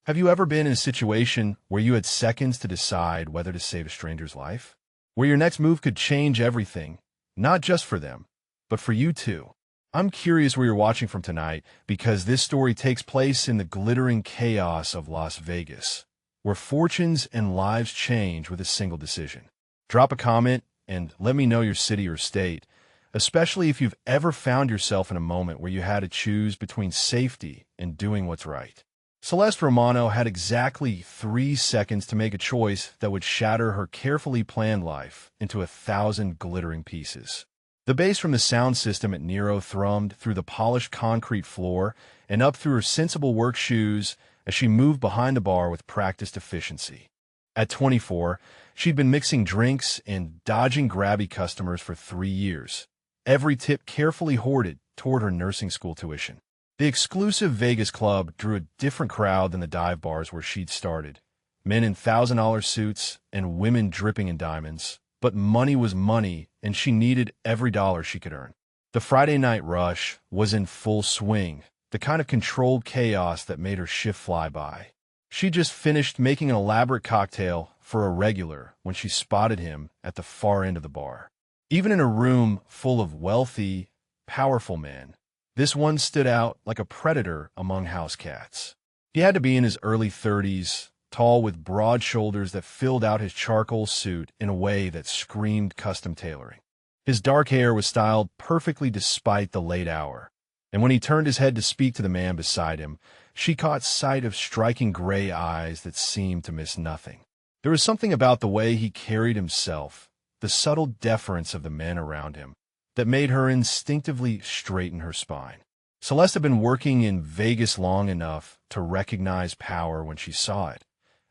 Have you ever been in a situation where you had seconds to decide whether to save a stranger's life? Where your next move could change everything, not just for them, but for you too? I'm curious where you're watching from tonight because this story takes place in the glittering chaos of Las Vegas, where fortunes and lives change with a single decision. Drop a comment and let me know your city or state, especially if you've ever found yourself in a moment where you had to choose between safety and doing what's right. Celeste Romano had exactly 3 seconds to make a choice that would shatter her carefully planned life into 1,000 glittering pieces. The bass from the sound system at Nero thrummed through the polished concrete floor and up through her sensible work shoes as she moved behind the bar with practiced efficiency. At 24, she'd been mixing drinks and dodging grabby customers for 3 years, every tip carefully hoarded toward her nursing school tuition. The exclusive Vegas club drew a different crowd than the dive bars where she'd started. Men in $1,000 suits and women dripping in diamonds. But money was money, and she needed every dollar she could earn. The Friday night rush was in full swing, the kind of controlled chaos that made her shift fly by. She just finished making an elaborate cocktail for a regular when she spotted him at the far end of the bar. Even in a room full of wealthy, powerful men, this one stood out like a predator among house cats. He had to be in his early 30s, tall with broad shoulders that filled out his charcoal suit in a way that screamed custom tailoring. His dark hair was styled perfectly despite the late hour, and when he turned his head to speak to the man beside him, she caught sight of striking gray eyes that seemed to miss nothing. There was something about the way he carried himself, the subtle deference of the men around him, that made her instinctively straighten her spine. Celeste had been working in Vegas long enough to recognize power when she saw it,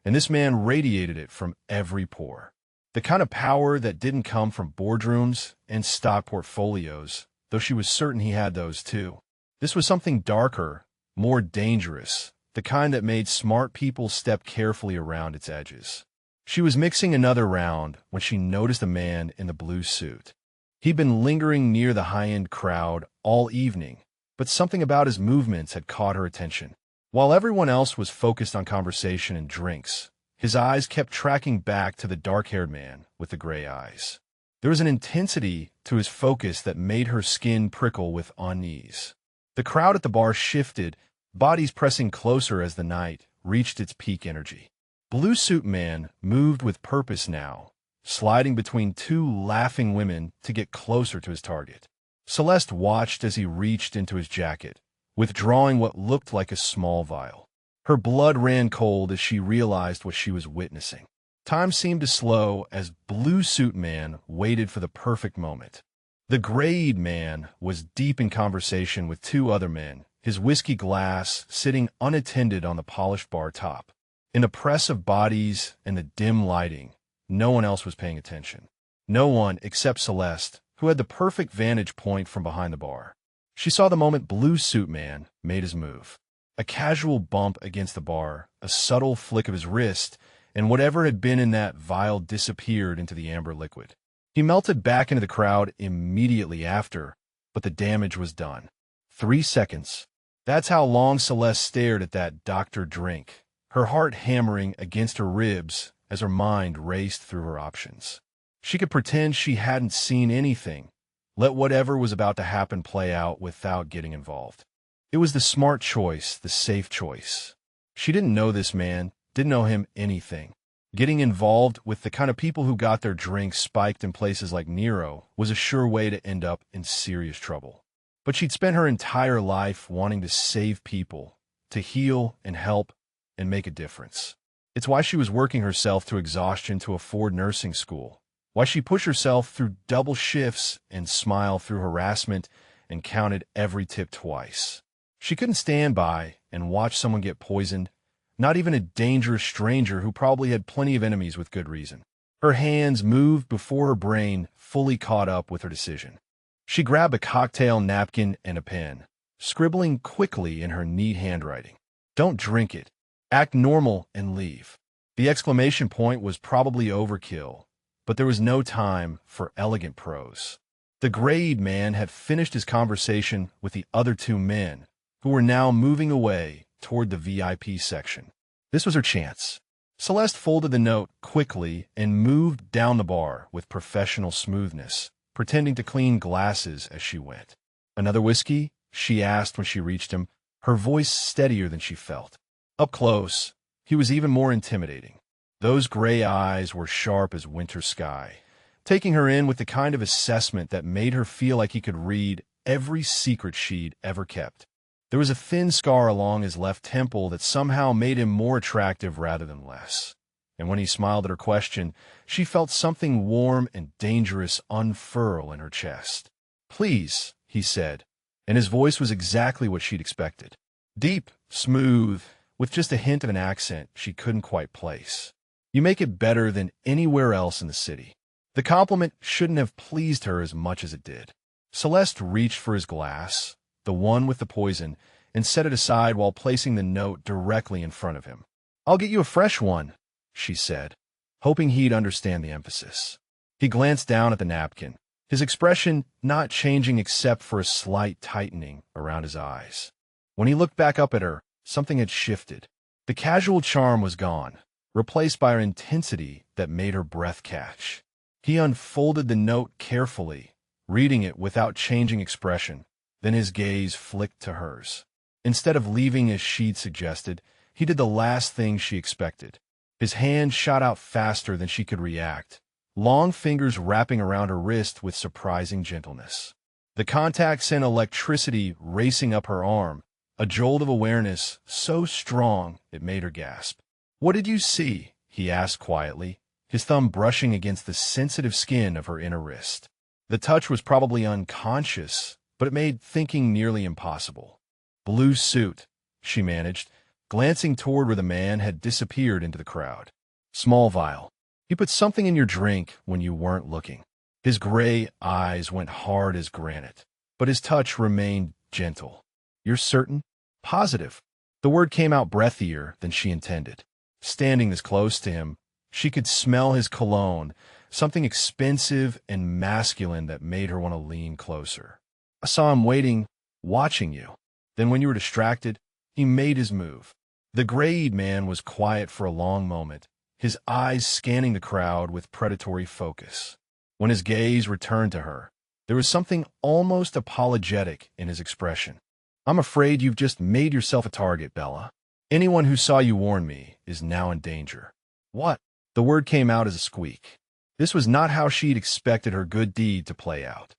and this man radiated it from every pore. The kind of power that didn't come from boardrooms and stock portfolios, though she was certain he had those too. This was something darker, more dangerous, the kind that made smart people step carefully around its edges. She was mixing another round when she noticed a man in the blue suit. He'd been lingering near the high-end crowd all evening, but something about his movements had caught her attention. While everyone else was focused on conversation and drinks, his eyes kept tracking back to the dark-haired man with the gray eyes. There was an intensity to his focus that made her skin prickle with unease. The crowd at the bar shifted, bodies pressing closer as the night reached its peak energy. Blue Suit Man moved with purpose now, sliding between 2 laughing women to get closer to his target. Celeste watched as he reached into his jacket, withdrawing what looked like a small vial. Her blood ran cold as she realized what she was witnessing. Time seemed to slow as Blue Suit Man waited for the perfect moment. The grayed man was deep in conversation with 2 other men, his whiskey glass sitting unattended on the polished bar top. In the press of bodies and the dim lighting, no one else was paying attention. No one except Celeste, who had the perfect vantage point from behind the bar. She saw the moment Blue Suit Man made his move. A casual bump against the bar, a subtle flick of his wrist, and whatever had been in that vial disappeared into the amber liquid. He melted back into the crowd immediately after, but the damage was done. 3 seconds. That's how long Celeste stared at that Dr. Drink, her heart hammering against her ribs as her mind raced through her options. She could pretend she hadn't seen anything, let whatever was about to happen play out without getting involved. It was the smart choice, the safe choice. She didn't know this man, didn't know him anything. Getting involved with the kind of people who got their drinks spiked in places like Nero was a sure way to end up in serious trouble. But she'd spent her entire life wanting to save people, to heal and help and make a difference. It's why she was working herself to exhaustion to afford nursing school, why she pushed herself through double shifts and smiled through harassment and counted every tip twice. She couldn't stand by and watch someone get poisoned, not even a dangerous stranger who probably had plenty of enemies with good reason. Her hands moved before her brain fully caught up with her decision. She grabbed a cocktail napkin and a pen, scribbling quickly in her neat handwriting. Don't drink it. Act normal and leave. The exclamation point was probably overkill, but there was no time for elegant prose. The grayed man had finished his conversation with the other 2 men, who were now moving away toward the VIP section. This was her chance. Celeste folded the note quickly and moved down the bar with professional smoothness, pretending to clean glasses as she went. "Another whiskey?" she asked when she reached him, her voice steadier than she felt. Up close, he was even more intimidating. Those gray eyes were sharp as winter sky, taking her in with the kind of assessment that made her feel like he could read every secret she'd ever kept. There was a thin scar along his left temple that somehow made him more attractive rather than less. And when he smiled at her question, she felt something warm and dangerous unfurl in her chest. "Please," he said, and his voice was exactly what she'd expected. Deep, smooth, with just a hint of an accent she couldn't quite place. "You make it better than anywhere else in the city." The compliment shouldn't have pleased her as much as it did. Celeste reached for his glass, the one with the poison, and set it aside while placing the note directly in front of him. "I'll get you a fresh one," she said, hoping he'd understand the emphasis. He glanced down at the napkin, his expression not changing except for a slight tightening around his eyes. When he looked back up at her, something had shifted. The casual charm was gone, replaced by an intensity that made her breath catch. He unfolded the note carefully, reading it without changing expression. Then his gaze flicked to hers. Instead of leaving as she'd suggested, he did the last thing she expected. His hand shot out faster than she could react, long fingers wrapping around her wrist with surprising gentleness. The contact sent electricity racing up her arm, a jolt of awareness so strong it made her gasp. "What did you see?" he asked quietly, his thumb brushing against the sensitive skin of her inner wrist. The touch was probably unconscious, but it made thinking nearly impossible. "Blue suit," she managed, glancing toward where the man had disappeared into the crowd. "Small vial. You put something in your drink when you weren't looking." His gray eyes went hard as granite, but his touch remained gentle. "You're certain?" "Positive." The word came out breathier than she intended. Standing this close to him, she could smell his cologne, something expensive and masculine that made her want to lean closer. "I saw him waiting, watching you. Then when you were distracted, he made his move." The grayed man was quiet for a long moment, his eyes scanning the crowd with predatory focus. When his gaze returned to her, there was something almost apologetic in his expression. "I'm afraid you've just made yourself a target, Bella. Anyone who saw you warn me is now in danger." "What?" The word came out as a squeak. This was not how she'd expected her good deed to play out.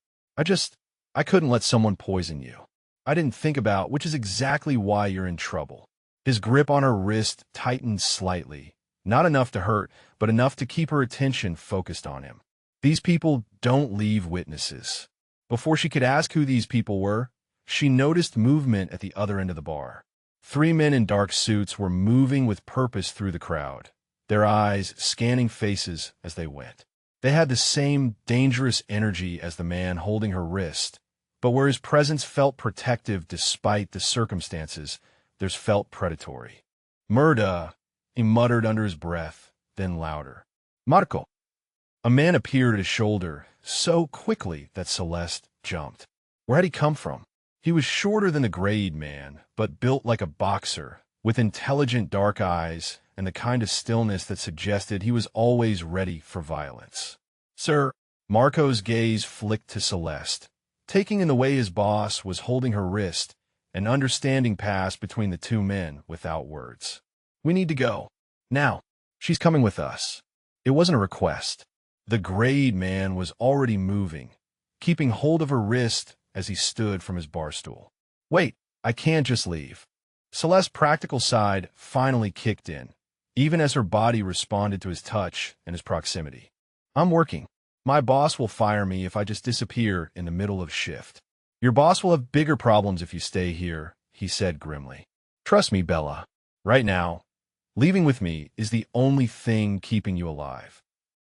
I couldn't let someone poison you. I didn't think about, which is exactly why you're in trouble." His grip on her wrist tightened slightly, not enough to hurt, but enough to keep her attention focused on him. "These people don't leave witnesses." Before she could ask who these people were, she noticed movement at the other end of the bar. 3 men in dark suits were moving with purpose through the crowd, their eyes scanning faces as they went. They had the same dangerous energy as the man holding her wrist, but where his presence felt protective despite the circumstances, theirs felt predatory. "Murda," he muttered under his breath, then louder. "Marco." A man appeared at his shoulder, so quickly that Celeste jumped. Where had he come from? He was shorter than the grayed man, but built like a boxer, with intelligent dark eyes and the kind of stillness that suggested he was always ready for violence. "Sir," Marco's gaze flicked to Celeste, taking in the way his boss was holding her wrist. An understanding passed between the two men without words. "We need to go. Now. She's coming with us." It wasn't a request. The grayed man was already moving, keeping hold of her wrist as he stood from his bar stool. "Wait, I can't just leave." Celeste's practical side finally kicked in, even as her body responded to his touch and his proximity. "I'm working. My boss will fire me if I just disappear in the middle of shift." "Your boss will have bigger problems if you stay here," he said grimly. "Trust me, Bella. Right now, leaving with me is the only thing keeping you alive."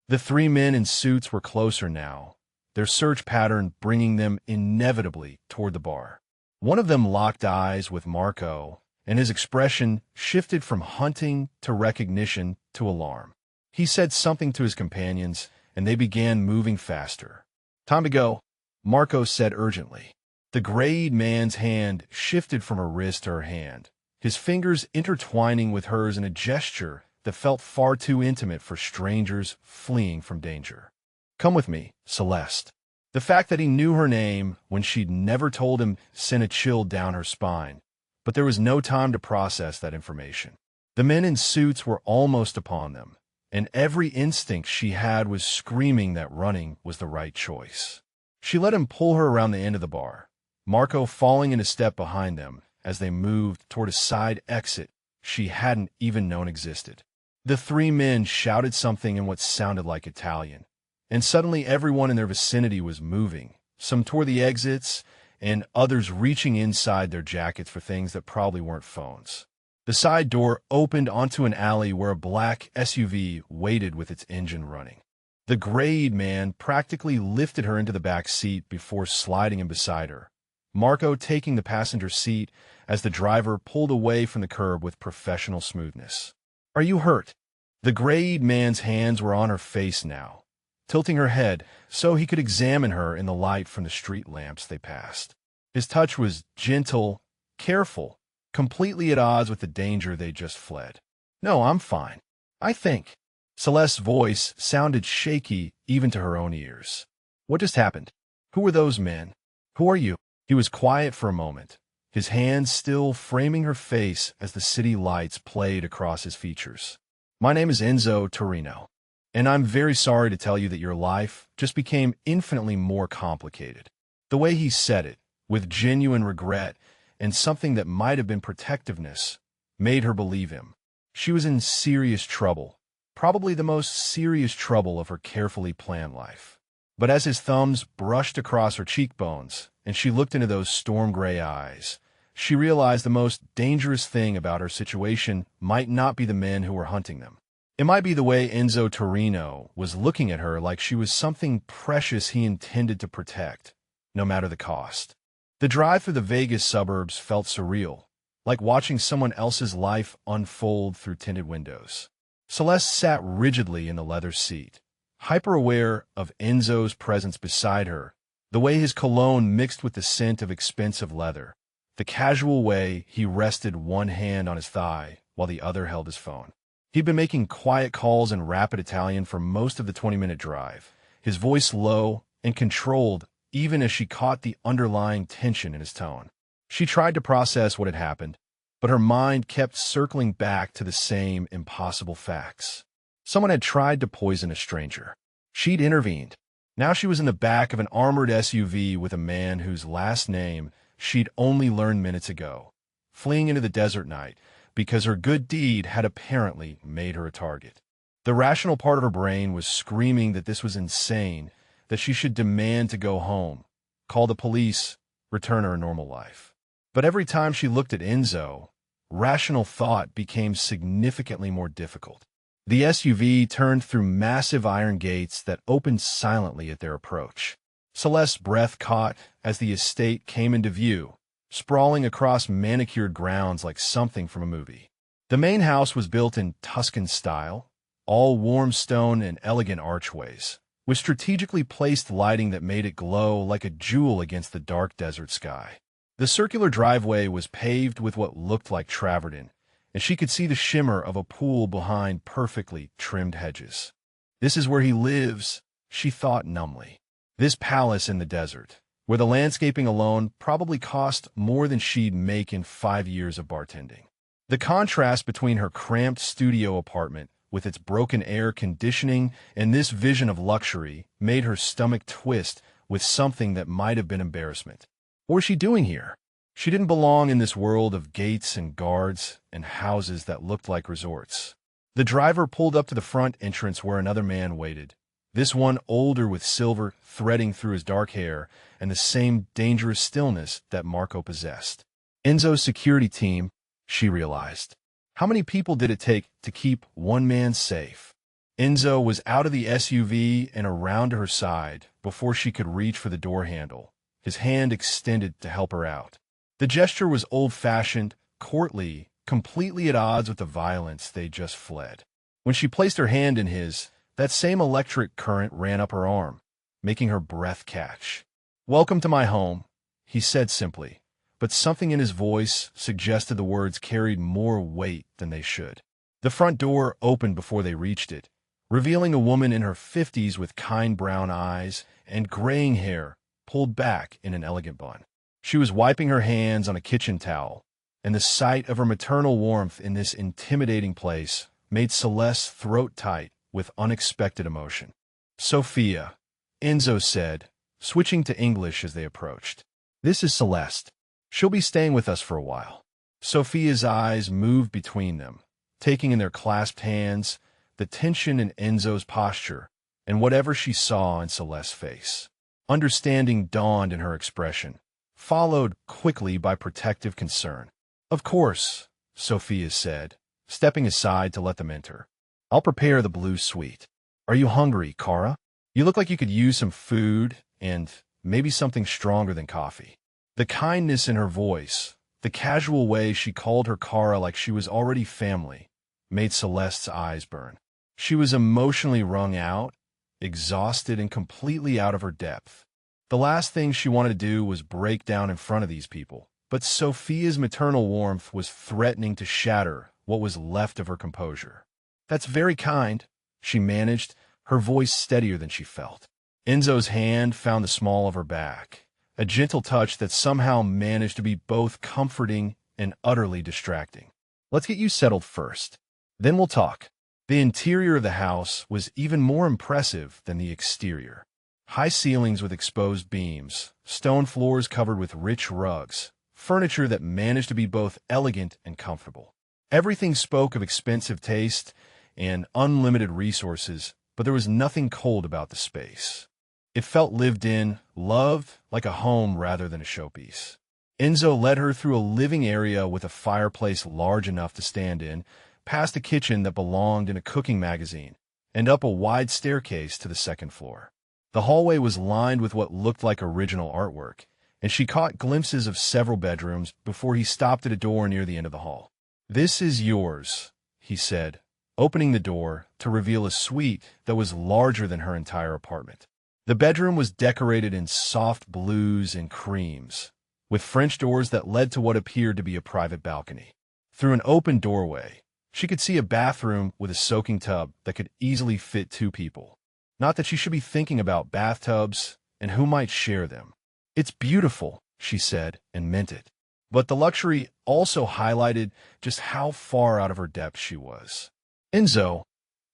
The 3 men in suits were closer now, their search pattern bringing them inevitably toward the bar. One of them locked eyes with Marco, and his expression shifted from hunting to recognition to alarm. He said something to his companions, and they began moving faster. "Time to go," Marco said urgently. The grayed man's hand shifted from her wrist to her hand, his fingers intertwining with hers in a gesture that felt far too intimate for strangers fleeing from danger. "Come with me, Celeste." The fact that he knew her name when she'd never told him sent a chill down her spine, but there was no time to process that information. The men in suits were almost upon them, and every instinct she had was screaming that running was the right choice. She let him pull her around the end of the bar, Marco falling in a step behind them as they moved toward a side exit she hadn't even known existed. The three men shouted something in what sounded like Italian, and suddenly everyone in their vicinity was moving, some toward the exits, and others reaching inside their jackets for things that probably weren't phones. The side door opened onto an alley where a black SUV waited with its engine running. The grayed man practically lifted her into the back seat before sliding in beside her, Marco taking the passenger seat as the driver pulled away from the curb with professional smoothness. "Are you hurt?" The grayed man's hands were on her face now, tilting her head so he could examine her in the light from the street lamps they passed. His touch was gentle, careful, completely at odds with the danger they just fled. "No, I'm fine. I think." Celeste's voice sounded shaky even to her own ears. "What just happened? Who were those men? Who are you?" He was quiet for a moment, his hands still framing her face as the city lights played across his features. "My name is Enzo Torino, and I'm very sorry to tell you that your life just became infinitely more complicated." The way he said it, with genuine regret and something that might have been protectiveness, made her believe him. She was in serious trouble, probably the most serious trouble of her carefully planned life. But as his thumbs brushed across her cheekbones and she looked into those storm-gray eyes, she realized the most dangerous thing about her situation might not be the men who were hunting them. It might be the way Enzo Torino was looking at her like she was something precious he intended to protect, no matter the cost. The drive through the Vegas suburbs felt surreal, like watching someone else's life unfold through tinted windows. Celeste sat rigidly in the leather seat, hyper-aware of Enzo's presence beside her, the way his cologne mixed with the scent of expensive leather, the casual way he rested one hand on his thigh while the other held his phone. He'd been making quiet calls in rapid Italian for most of the 20-minute drive, his voice low and controlled even as she caught the underlying tension in his tone. She tried to process what had happened, but her mind kept circling back to the same impossible facts. Someone had tried to poison a stranger. She'd intervened. Now she was in the back of an armored SUV with a man whose last name she'd only learned minutes ago, fleeing into the desert night because her good deed had apparently made her a target. The rational part of her brain was screaming that this was insane, that she should demand to go home, call the police, return her a normal life. But every time she looked at Enzo, rational thought became significantly more difficult. The SUV turned through massive iron gates that opened silently at their approach. Celeste's breath caught as the estate came into view, sprawling across manicured grounds like something from a movie. The main house was built in Tuscan style, all warm stone and elegant archways, with strategically placed lighting that made it glow like a jewel against the dark desert sky. The circular driveway was paved with what looked like travertine, and she could see the shimmer of a pool behind perfectly trimmed hedges. "This is where he lives," she thought numbly. This palace in the desert, where the landscaping alone probably cost more than she'd make in 5 years of bartending. The contrast between her cramped studio apartment with its broken air conditioning and this vision of luxury made her stomach twist with something that might have been embarrassment. What was she doing here? She didn't belong in this world of gates and guards and houses that looked like resorts. The driver pulled up to the front entrance where another man waited, this one older with silver threading through his dark hair and the same dangerous stillness that Marco possessed. Enzo's security team, she realized. How many people did it take to keep one man safe? Enzo was out of the SUV and around to her side before she could reach for the door handle, his hand extended to help her out. The gesture was old-fashioned, courtly, completely at odds with the violence they just fled. When she placed her hand in his, that same electric current ran up her arm, making her breath catch. "Welcome to my home," he said simply, but something in his voice suggested the words carried more weight than they should. The front door opened before they reached it, revealing a woman in her 50s with kind brown eyes and graying hair pulled back in an elegant bun. She was wiping her hands on a kitchen towel, and the sight of her maternal warmth in this intimidating place made Celeste's throat tight with unexpected emotion. "Sophia," Enzo said, switching to English as they approached. "This is Celeste. She'll be staying with us for a while." Sophia's eyes moved between them, taking in their clasped hands, the tension in Enzo's posture, and whatever she saw in Celeste's face. Understanding dawned in her expression, followed quickly by protective concern. "Of course," Sophia said, stepping aside to let them enter. "I'll prepare the blue suite. Are you hungry, Kara? You look like you could use some food and maybe something stronger than coffee." The kindness in her voice, the casual way she called her Kara like she was already family, made Celeste's eyes burn. She was emotionally wrung out, exhausted and completely out of her depth. The last thing she wanted to do was break down in front of these people, but Sophia's maternal warmth was threatening to shatter what was left of her composure. "That's very kind," she managed, her voice steadier than she felt. Enzo's hand found the small of her back, a gentle touch that somehow managed to be both comforting and utterly distracting. "Let's get you settled first. Then we'll talk." The interior of the house was even more impressive than the exterior. High ceilings with exposed beams, stone floors covered with rich rugs, furniture that managed to be both elegant and comfortable. Everything spoke of expensive taste and unlimited resources, but there was nothing cold about the space. It felt lived in, loved, like a home rather than a showpiece. Enzo led her through a living area with a fireplace large enough to stand in, past a kitchen that belonged in a cooking magazine, and up a wide staircase to the second floor. The hallway was lined with what looked like original artwork, and she caught glimpses of several bedrooms before he stopped at a door near the end of the hall. "This is yours," he said, opening the door to reveal a suite that was larger than her entire apartment. The bedroom was decorated in soft blues and creams, with French doors that led to what appeared to be a private balcony. Through an open doorway, she could see a bathroom with a soaking tub that could easily fit 2 people. Not that she should be thinking about bathtubs and who might share them. "It's beautiful," she said, and meant it. But the luxury also highlighted just how far out of her depth she was. "Enzo,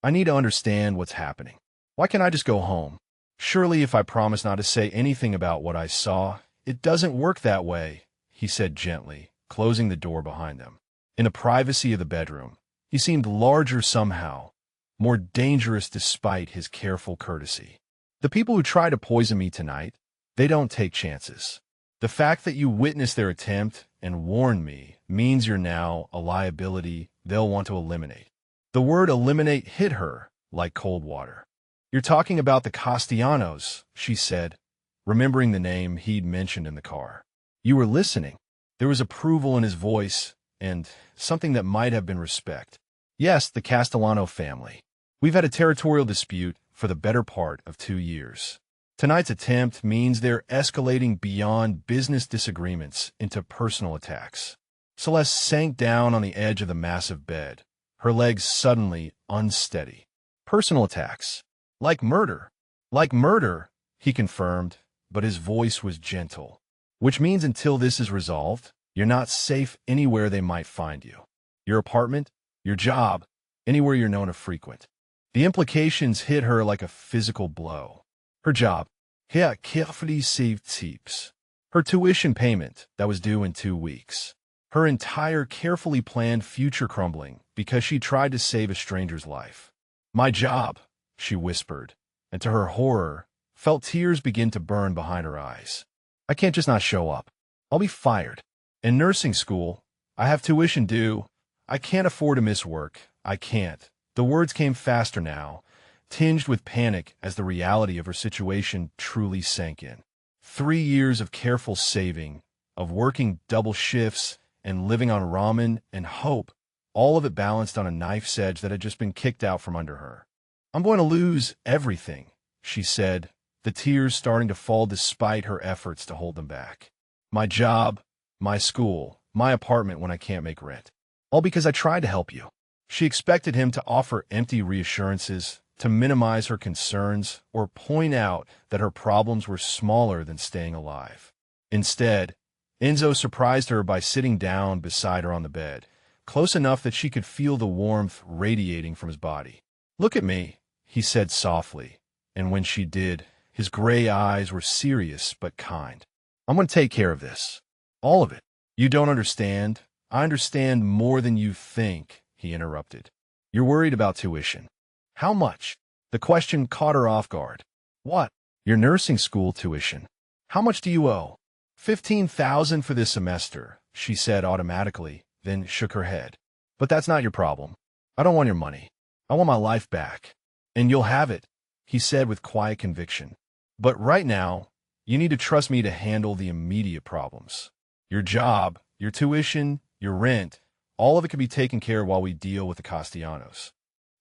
I need to understand what's happening. Why can't I just go home? Surely if I promise not to say anything about what I saw, it doesn't work that way," he said gently, closing the door behind them. In the privacy of the bedroom, he seemed larger somehow, more dangerous despite his careful courtesy. "The people who try to poison me tonight, they don't take chances. The fact that you witnessed their attempt and warned me means you're now a liability they'll want to eliminate." The word eliminate hit her like cold water. "You're talking about the Castellanos," she said, remembering the name he'd mentioned in the car. "You were listening." There was approval in his voice and something that might have been respect. "Yes, the Castellano family. We've had a territorial dispute for the better part of 2 years. Tonight's attempt means they're escalating beyond business disagreements into personal attacks." Celeste sank down on the edge of the massive bed, her legs suddenly unsteady. "Personal attacks? Like murder?" "Like murder," he confirmed, but his voice was gentle. "Which means until this is resolved, you're not safe anywhere they might find you. Your apartment, your job, anywhere you're known to frequent." The implications hit her like a physical blow. Her job, her carefully saved tips. Her tuition payment that was due in 2 weeks. Her entire carefully planned future crumbling because she tried to save a stranger's life. "My job," she whispered, and to her horror, felt tears begin to burn behind her eyes. "I can't just not show up. I'll be fired. In nursing school, I have tuition due. I can't afford to miss work. I can't." The words came faster now, tinged with panic as the reality of her situation truly sank in. 3 years of careful saving, of working double shifts and living on ramen and hope, all of it balanced on a knife's edge that had just been kicked out from under her. "I'm going to lose everything," she said, the tears starting to fall despite her efforts to hold them back. "My job, my school, my apartment when I can't make rent. All because I tried to help you. She expected him to offer empty reassurances, to minimize her concerns, or point out that her problems were smaller than staying alive. Instead, Enzo surprised her by sitting down beside her on the bed, close enough that she could feel the warmth radiating from his body. "Look at me," he said softly, and when she did, his gray eyes were serious but kind. "I'm going to take care of this. All of it. You don't understand. I understand more than you think," he interrupted. "You're worried about tuition. How much?" The question caught her off guard. "What?" "Your nursing school tuition. How much do you owe?" "15,000 for this semester," she said automatically, then shook her head. "But that's not your problem. I don't want your money. I want my life back. And you'll have it," he said with quiet conviction. "But right now, you need to trust me to handle the immediate problems. Your job, your tuition, your rent, all of it can be taken care of while we deal with the Castellanos."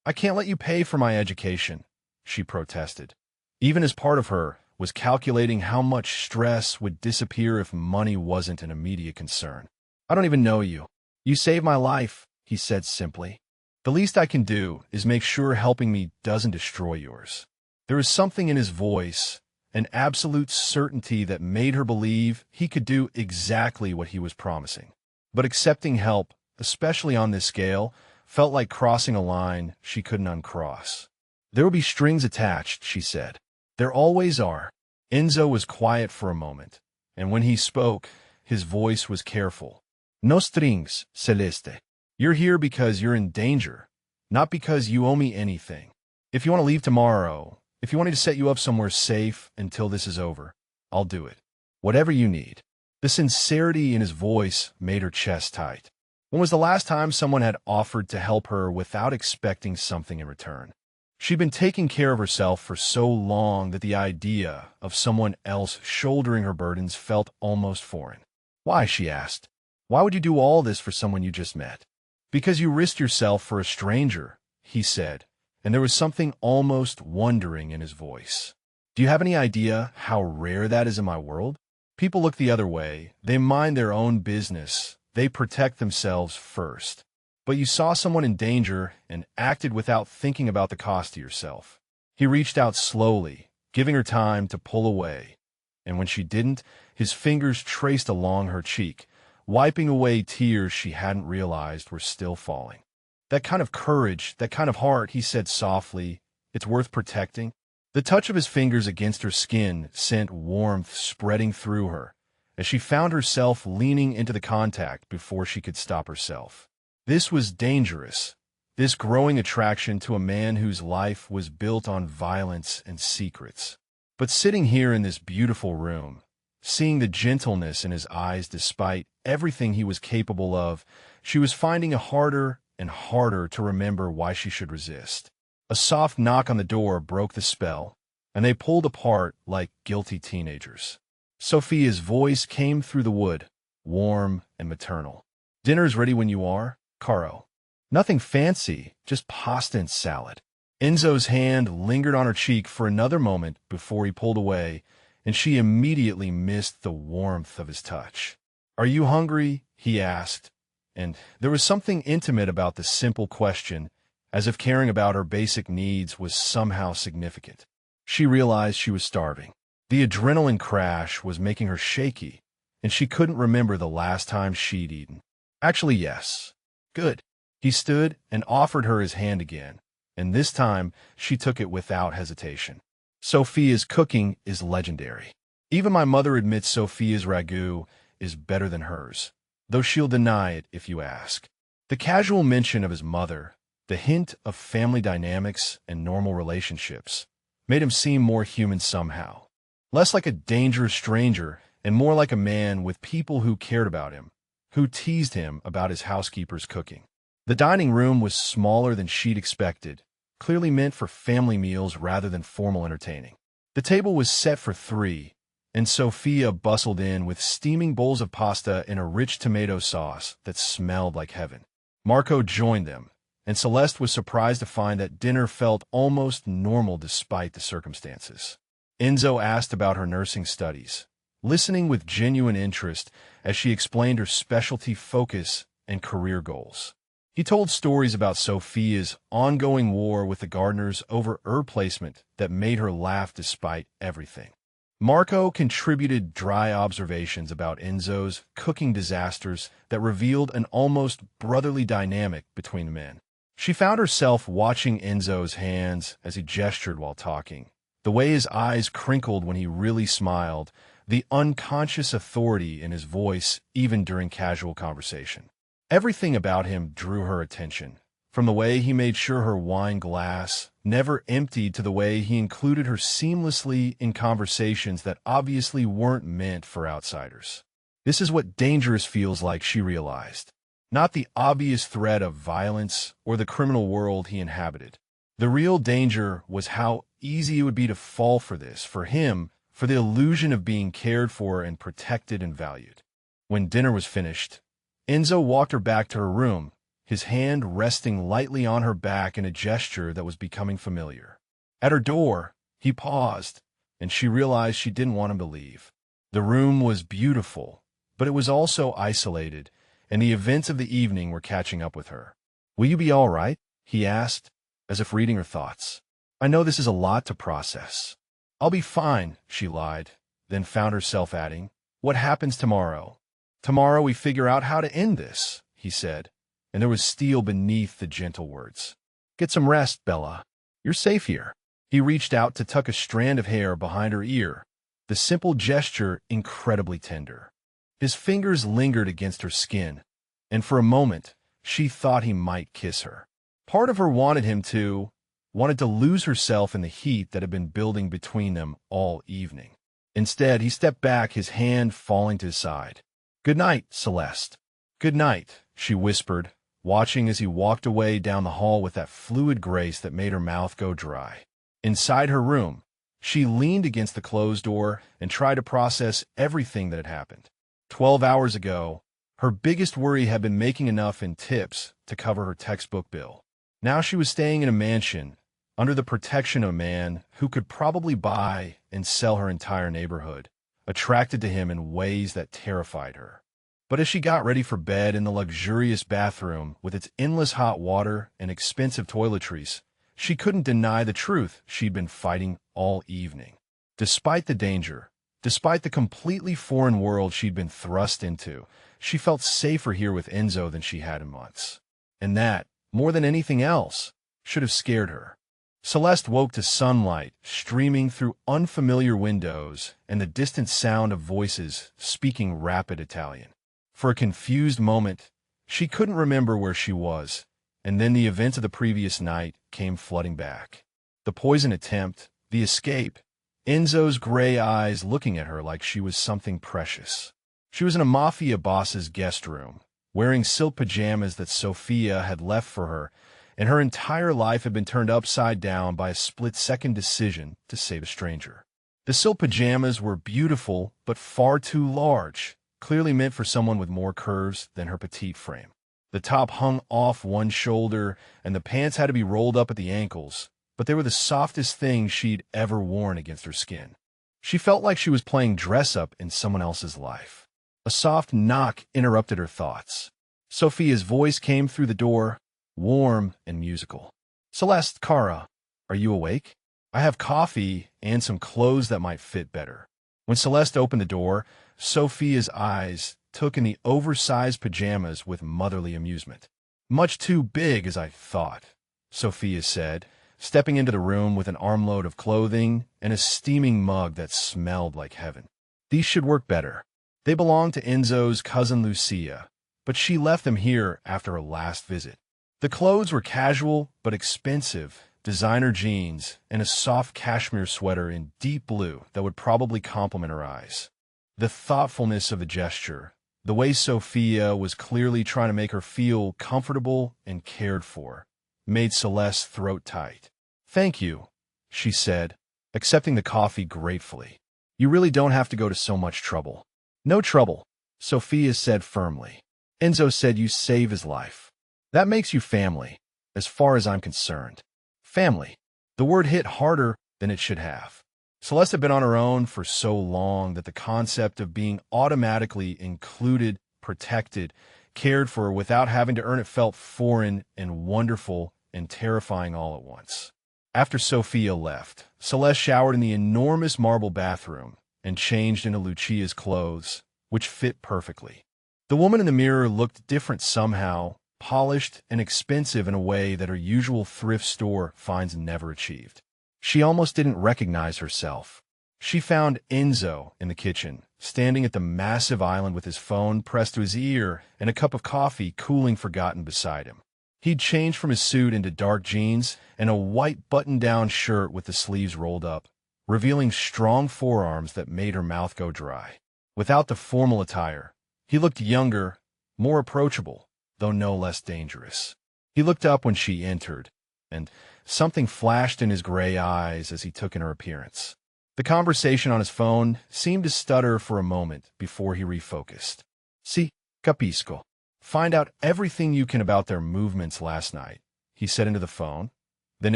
"I can't let you pay for my education," she protested. Even as part of her was calculating how much stress would disappear if money wasn't an immediate concern. "I don't even know you. You saved my life," he said simply. "The least I can do is make sure helping me doesn't destroy yours." There was something in his voice, an absolute certainty that made her believe he could do exactly what he was promising. But accepting help, especially on this scale, felt like crossing a line she couldn't uncross. "There will be strings attached," she said. "There always are." Enzo was quiet for a moment, and when he spoke, his voice was careful. "No strings, Celeste. You're here because you're in danger, not because you owe me anything. If you want to leave tomorrow, if you want me to set you up somewhere safe until this is over, I'll do it. Whatever you need." The sincerity in his voice made her chest tight. When was the last time someone had offered to help her without expecting something in return? She'd been taking care of herself for so long that the idea of someone else shouldering her burdens felt almost foreign. "Why?" she asked. "Why would you do all this for someone you just met?" "Because you risked yourself for a stranger," he said, and there was something almost wondering in his voice. "Do you have any idea how rare that is in my world? People look the other way. They mind their own business. They protect themselves first. But you saw someone in danger and acted without thinking about the cost to yourself." He reached out slowly, giving her time to pull away, and when she didn't, his fingers traced along her cheek, wiping away tears she hadn't realized were still falling. "That kind of courage, that kind of heart," he said softly, "it's worth protecting." The touch of his fingers against her skin sent warmth spreading through her, as she found herself leaning into the contact before she could stop herself. This was dangerous, this growing attraction to a man whose life was built on violence and secrets. But sitting here in this beautiful room, seeing the gentleness in his eyes despite everything he was capable of, she was finding it harder and harder to remember why she should resist. A soft knock on the door broke the spell, and they pulled apart like guilty teenagers. Sophia's voice came through the wood, warm and maternal. "Dinner's ready when you are, Caro." "Nothing fancy, just pasta and salad." Enzo's hand lingered on her cheek for another moment before he pulled away, and she immediately missed the warmth of his touch. "Are you hungry?" he asked, and there was something intimate about the simple question, as if caring about her basic needs was somehow significant. She realized she was starving. The adrenaline crash was making her shaky, and she couldn't remember the last time she'd eaten. "Actually, yes." "Good." He stood and offered her his hand again, and this time she took it without hesitation. "Sophia's cooking is legendary. Even my mother admits Sophia's ragu is better than hers, though she'll deny it if you ask." The casual mention of his mother, the hint of family dynamics and normal relationships, made him seem more human somehow. Less like a dangerous stranger and more like a man with people who cared about him, who teased him about his housekeeper's cooking. The dining room was smaller than she'd expected, clearly meant for family meals rather than formal entertaining. The table was set for 3, and Sophia bustled in with steaming bowls of pasta and a rich tomato sauce that smelled like heaven. Marco joined them, and Celeste was surprised to find that dinner felt almost normal despite the circumstances. Enzo asked about her nursing studies, listening with genuine interest as she explained her specialty focus and career goals. He told stories about Sophia's ongoing war with the gardeners over herb placement that made her laugh despite everything. Marco contributed dry observations about Enzo's cooking disasters that revealed an almost brotherly dynamic between the men. She found herself watching Enzo's hands as he gestured while talking, the way his eyes crinkled when he really smiled, the unconscious authority in his voice even during casual conversation. Everything about him drew her attention, from the way he made sure her wine glass never emptied to the way he included her seamlessly in conversations that obviously weren't meant for outsiders. This is what dangerous feels like, she realized. Not the obvious threat of violence or the criminal world he inhabited. The real danger was how easy it would be to fall for this, for him, for the illusion of being cared for and protected and valued. When dinner was finished, Enzo walked her back to her room, his hand resting lightly on her back in a gesture that was becoming familiar. At her door, he paused, and she realized she didn't want him to leave. The room was beautiful, but it was also isolated, and the events of the evening were catching up with her. "Will you be all right?" he asked, as if reading her thoughts. "I know this is a lot to process." "I'll be fine," she lied, then found herself adding, "What happens tomorrow?" "Tomorrow we figure out how to end this," he said, and there was steel beneath the gentle words. "Get some rest, Bella. You're safe here." He reached out to tuck a strand of hair behind her ear, the simple gesture incredibly tender. His fingers lingered against her skin, and for a moment, she thought he might kiss her. Part of her wanted to lose herself in the heat that had been building between them all evening. Instead, he stepped back, his hand falling to his side. "Good night, Celeste." "Good night," she whispered, watching as he walked away down the hall with that fluid grace that made her mouth go dry. Inside her room, she leaned against the closed door and tried to process everything that had happened. 12 hours ago, her biggest worry had been making enough in tips to cover her textbook bill. Now she was staying in a mansion, under the protection of a man who could probably buy and sell her entire neighborhood, attracted to him in ways that terrified her. But as she got ready for bed in the luxurious bathroom with its endless hot water and expensive toiletries, she couldn't deny the truth she'd been fighting all evening. Despite the danger, despite the completely foreign world she'd been thrust into, she felt safer here with Enzo than she had in months. And that, more than anything else, should have scared her. Celeste woke to sunlight streaming through unfamiliar windows and the distant sound of voices speaking rapid Italian. For a confused moment, she couldn't remember where she was, and then the events of the previous night came flooding back. The poison attempt, the escape, Enzo's gray eyes looking at her like she was something precious. She was in a mafia boss's guest room, wearing silk pajamas that Sophia had left for her, and her entire life had been turned upside down by a split-second decision to save a stranger. The silk pajamas were beautiful, but far too large, clearly meant for someone with more curves than her petite frame. The top hung off one shoulder, and the pants had to be rolled up at the ankles, but they were the softest things she'd ever worn against her skin. She felt like she was playing dress-up in someone else's life. A soft knock interrupted her thoughts. Sophia's voice came through the door, warm and musical. "Celeste, Cara, are you awake? I have coffee and some clothes that might fit better." When Celeste opened the door, Sophia's eyes took in the oversized pajamas with motherly amusement. "Much too big, as I thought," Sophia said, stepping into the room with an armload of clothing and a steaming mug that smelled like heaven. "These should work better. They belonged to Enzo's cousin Lucia, but she left them here after her last visit." The clothes were casual but expensive, designer jeans and a soft cashmere sweater in deep blue that would probably complement her eyes. The thoughtfulness of the gesture, the way Sophia was clearly trying to make her feel comfortable and cared for, made Celeste's throat tight. "Thank you," she said, accepting the coffee gratefully. "You really don't have to go to so much trouble." "No trouble," Sophia said firmly. "Enzo said you save his life. That makes you family, as far as I'm concerned." Family. The word hit harder than it should have. Celeste had been on her own for so long that the concept of being automatically included, protected, cared for without having to earn it felt foreign and wonderful and terrifying all at once. After Sophia left, Celeste showered in the enormous marble bathroom and changed into Lucia's clothes, which fit perfectly. The woman in the mirror looked different somehow, polished and expensive in a way that her usual thrift store finds never achieved. She almost didn't recognize herself. She found Enzo in the kitchen, standing at the massive island with his phone pressed to his ear and a cup of coffee cooling forgotten beside him. He'd changed from his suit into dark jeans and a white button-down shirt with the sleeves rolled up, revealing strong forearms that made her mouth go dry. Without the formal attire, he looked younger, more approachable, though no less dangerous. He looked up when she entered, and something flashed in his gray eyes as he took in her appearance. The conversation on his phone seemed to stutter for a moment before he refocused. "Si, capisco. Find out everything you can about their movements last night," he said into the phone, then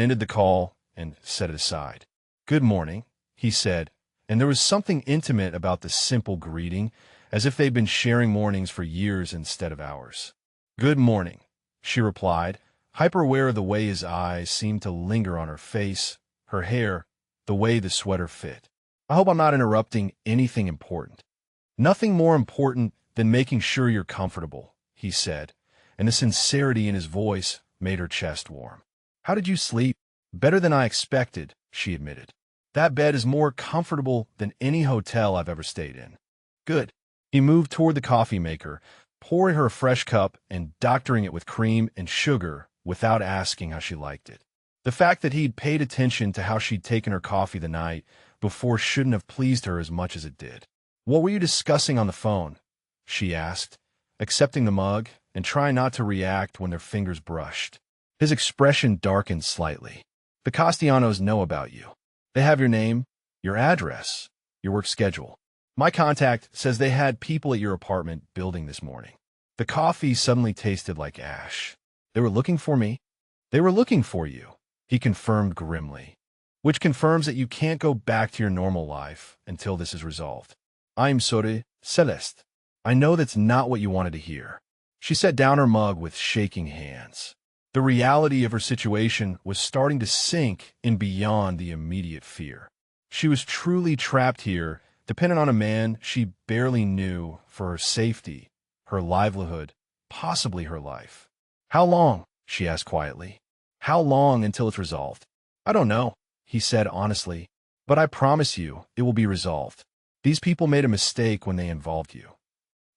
ended the call and set it aside. "Good morning," he said, and there was something intimate about the simple greeting, as if they'd been sharing mornings for years instead of hours. "Good morning," she replied, hyper-aware of the way his eyes seemed to linger on her face, her hair, the way the sweater fit. "I hope I'm not interrupting anything important." "Nothing more important than making sure you're comfortable," he said, and the sincerity in his voice made her chest warm. "How did you sleep?" "Better than I expected," she admitted. "That bed is more comfortable than any hotel I've ever stayed in." "Good." He moved toward the coffee maker, pouring her a fresh cup and doctoring it with cream and sugar without asking how she liked it. The fact that he'd paid attention to how she'd taken her coffee the night before shouldn't have pleased her as much as it did. "What were you discussing on the phone?" she asked, accepting the mug and trying not to react when their fingers brushed. His expression darkened slightly. "The Castellanos know about you. They have your name, your address, your work schedule. My contact says they had people at your apartment building this morning." The coffee suddenly tasted like ash. "They were looking for me?" "They were looking for you," he confirmed grimly, "which confirms that you can't go back to your normal life until this is resolved." "I'm sorry, Celeste. I know that's not what you wanted to hear." She set down her mug with shaking hands. The reality of her situation was starting to sink in beyond the immediate fear. She was truly trapped here, dependent on a man she barely knew for her safety, her livelihood, possibly her life. "How long?" she asked quietly. "How long until it's resolved?" "I don't know," he said honestly, "but I promise you it will be resolved. These people made a mistake when they involved you."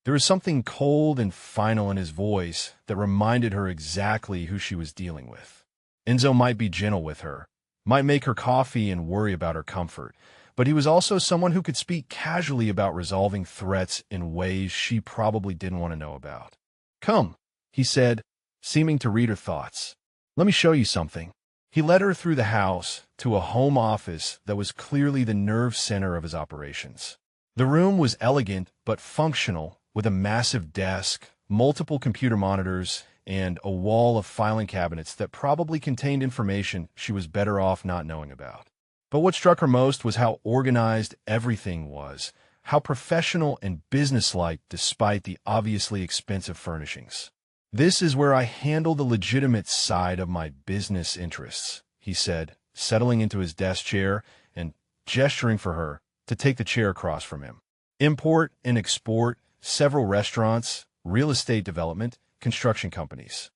There was something cold and final in his voice that reminded her exactly who she was dealing with. Enzo might be gentle with her, might make her coffee and worry about her comfort, but he was also someone who could speak casually about resolving threats in ways she probably didn't want to know about. "Come," he said, seeming to read her thoughts. "Let me show you something." He led her through the house to a home office that was clearly the nerve center of his operations. The room was elegant but functional, with a massive desk, multiple computer monitors, and a wall of filing cabinets that probably contained information she was better off not knowing about. But what struck her most was how organized everything was, how professional and businesslike despite the obviously expensive furnishings. "This is where I handle the legitimate side of my business interests," he said, settling into his desk chair and gesturing for her to take the chair across from him. "Import and export, several restaurants, real estate development, construction companies."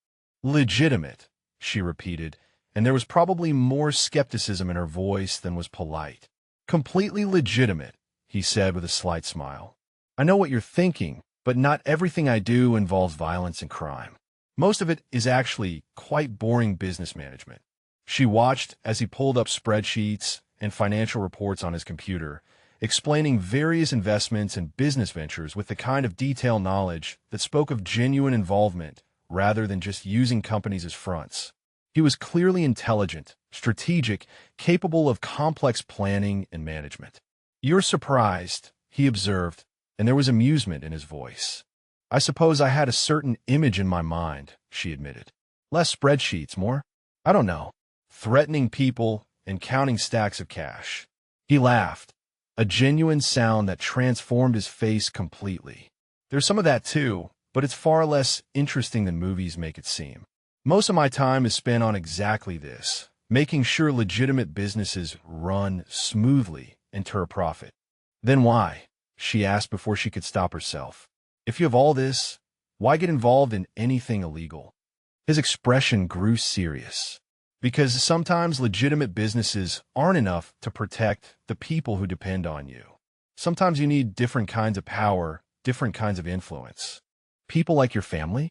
"Legitimate," she repeated, and there was probably more skepticism in her voice than was polite. "Completely legitimate," he said with a slight smile. "I know what you're thinking, but not everything I do involves violence and crime. Most of it is actually quite boring business management." She watched as he pulled up spreadsheets and financial reports on his computer, explaining various investments and business ventures with the kind of detailed knowledge that spoke of genuine involvement rather than just using companies as fronts. He was clearly intelligent, strategic, capable of complex planning and management. "You're surprised," he observed, and there was amusement in his voice. "I suppose I had a certain image in my mind," she admitted. "Less spreadsheets, more, I don't know, threatening people and counting stacks of cash." He laughed, a genuine sound that transformed his face completely. There's some of that too, but it's far less interesting than movies make it seem. Most of my time is spent on exactly this, making sure legitimate businesses run smoothly and turn a profit. Then why? She asked before she could stop herself. If you have all this, why get involved in anything illegal? His expression grew serious. Because sometimes legitimate businesses aren't enough to protect the people who depend on you. Sometimes you need different kinds of power, different kinds of influence. People like your family?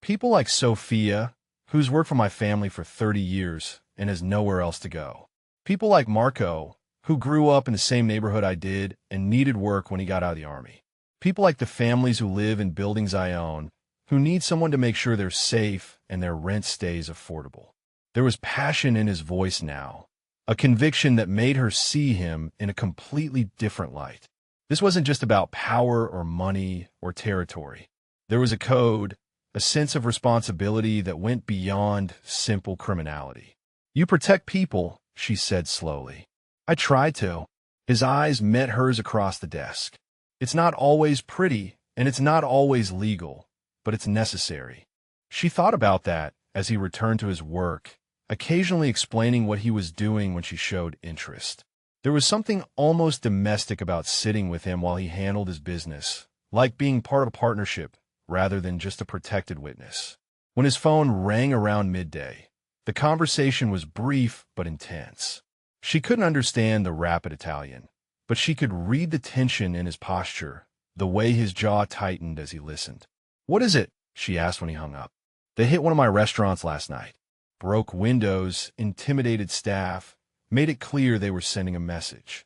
People like Sophia, who's worked for my family for 30 years and has nowhere else to go. People like Marco, who grew up in the same neighborhood I did and needed work when he got out of the army. People like the families who live in buildings I own, who need someone to make sure they're safe and their rent stays affordable. There was passion in his voice now, a conviction that made her see him in a completely different light. This wasn't just about power or money or territory. There was a code, a sense of responsibility that went beyond simple criminality. You protect people, she said slowly. I tried to. His eyes met hers across the desk. It's not always pretty, and it's not always legal, but it's necessary. She thought about that as he returned to his work, occasionally explaining what he was doing when she showed interest. There was something almost domestic about sitting with him while he handled his business, like being part of a partnership rather than just a protected witness. When his phone rang around midday, the conversation was brief but intense. She couldn't understand the rapid Italian, but she could read the tension in his posture, the way his jaw tightened as he listened. What is it? She asked when he hung up. They hit one of my restaurants last night. Broke windows, intimidated staff, made it clear they were sending a message.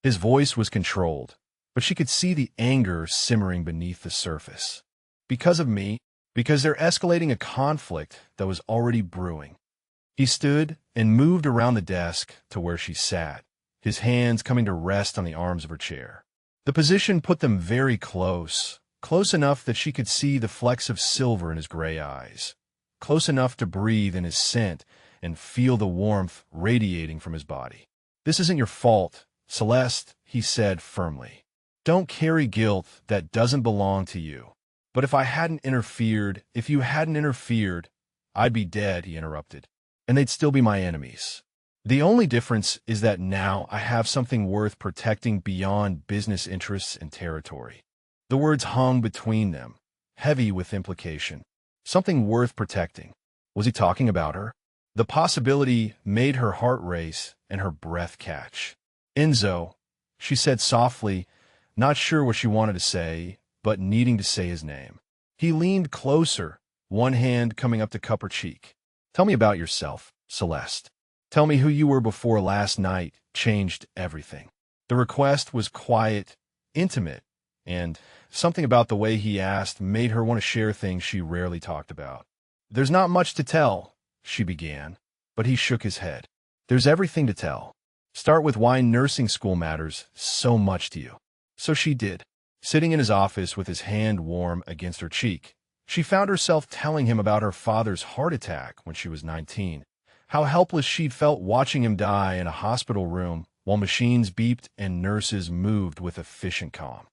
His voice was controlled, but she could see the anger simmering beneath the surface. Because of me, because they're escalating a conflict that was already brewing. He stood and moved around the desk to where she sat, his hands coming to rest on the arms of her chair. The position put them very close, close enough that she could see the flecks of silver in his gray eyes. Close enough to breathe in his scent and feel the warmth radiating from his body. This isn't your fault, Celeste, he said firmly. Don't carry guilt that doesn't belong to you. But if you hadn't interfered, I'd be dead, he interrupted, and they'd still be my enemies. The only difference is that now I have something worth protecting beyond business interests and territory. The words hung between them, heavy with implication. Something worth protecting. Was he talking about her? The possibility made her heart race and her breath catch. Enzo, she said softly, not sure what she wanted to say, but needing to say his name. He leaned closer, one hand coming up to cup her cheek. Tell me about yourself, Celeste. Tell me who you were before last night changed everything. The request was quiet, intimate, and something about the way he asked made her want to share things she rarely talked about. There's not much to tell, she began, but he shook his head. There's everything to tell. Start with why nursing school matters so much to you. So she did. Sitting in his office with his hand warm against her cheek, she found herself telling him about her father's heart attack when she was 19, how helpless she'd felt watching him die in a hospital room while machines beeped and nurses moved with efficient calm.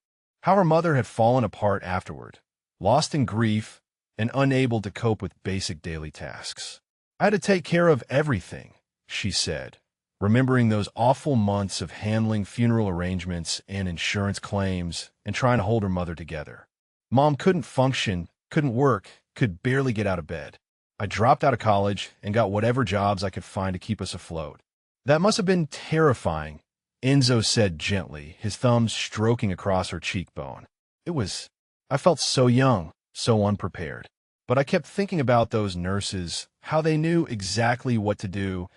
How her mother had fallen apart afterward, lost in grief and unable to cope with basic daily tasks. I had to take care of everything, she said, remembering those awful months of handling funeral arrangements and insurance claims and trying to hold her mother together. Mom couldn't function, couldn't work, could barely get out of bed. I dropped out of college and got whatever jobs I could find to keep us afloat. That must have been terrifying, Enzo said gently, his thumbs stroking across her cheekbone. I felt so young, so unprepared. But I kept thinking about those nurses, how they knew exactly what to do,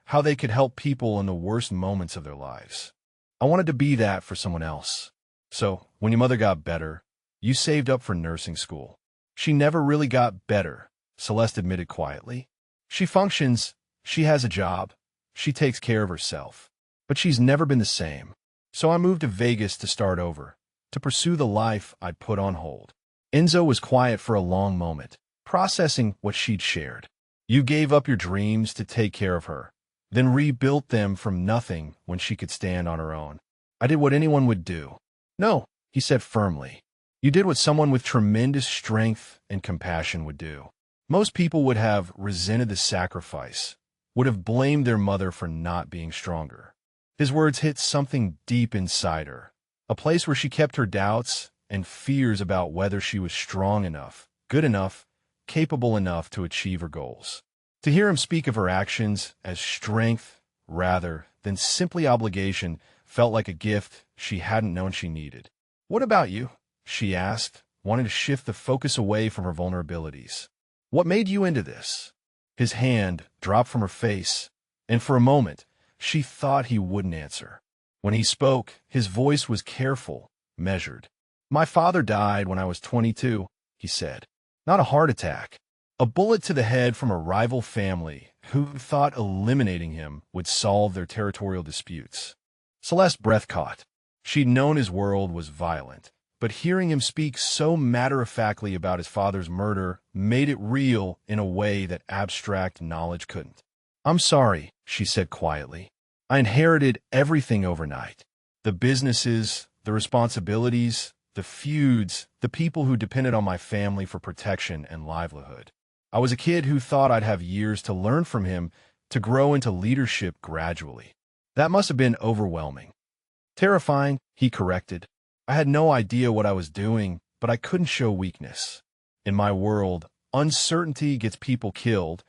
how they could help people in the worst moments of their lives. I wanted to be that for someone else. So, when your mother got better, you saved up for nursing school. She never really got better, Celeste admitted quietly. She functions, she has a job, she takes care of herself. But she's never been the same. So I moved to Vegas to start over, to pursue the life I'd put on hold. Enzo was quiet for a long moment, processing what she'd shared. You gave up your dreams to take care of her, then rebuilt them from nothing when she could stand on her own. I did what anyone would do. No, he said firmly. You did what someone with tremendous strength and compassion would do. Most people would have resented the sacrifice, would have blamed their mother for not being stronger. His words hit something deep inside her, a place where she kept her doubts and fears about whether she was strong enough, good enough, capable enough to achieve her goals. To hear him speak of her actions as strength rather than simply obligation felt like a gift she hadn't known she needed. What about you? She asked, wanting to shift the focus away from her vulnerabilities. What made you into this? His hand dropped from her face, and for a moment, she thought he wouldn't answer. When he spoke, his voice was careful, measured. My father died when I was 22, he said. Not a heart attack. A bullet to the head from a rival family who thought eliminating him would solve their territorial disputes. Celeste's breath caught. She'd known his world was violent, but hearing him speak so matter-of-factly about his father's murder made it real in a way that abstract knowledge couldn't. I'm sorry, she said quietly. I inherited everything overnight. The businesses, the responsibilities, the feuds, the people who depended on my family for protection and livelihood. I was a kid who thought I'd have years to learn from him, to grow into leadership gradually. That must have been overwhelming. Terrifying, he corrected. I had no idea what I was doing, but I couldn't show weakness. In my world, uncertainty gets people killed,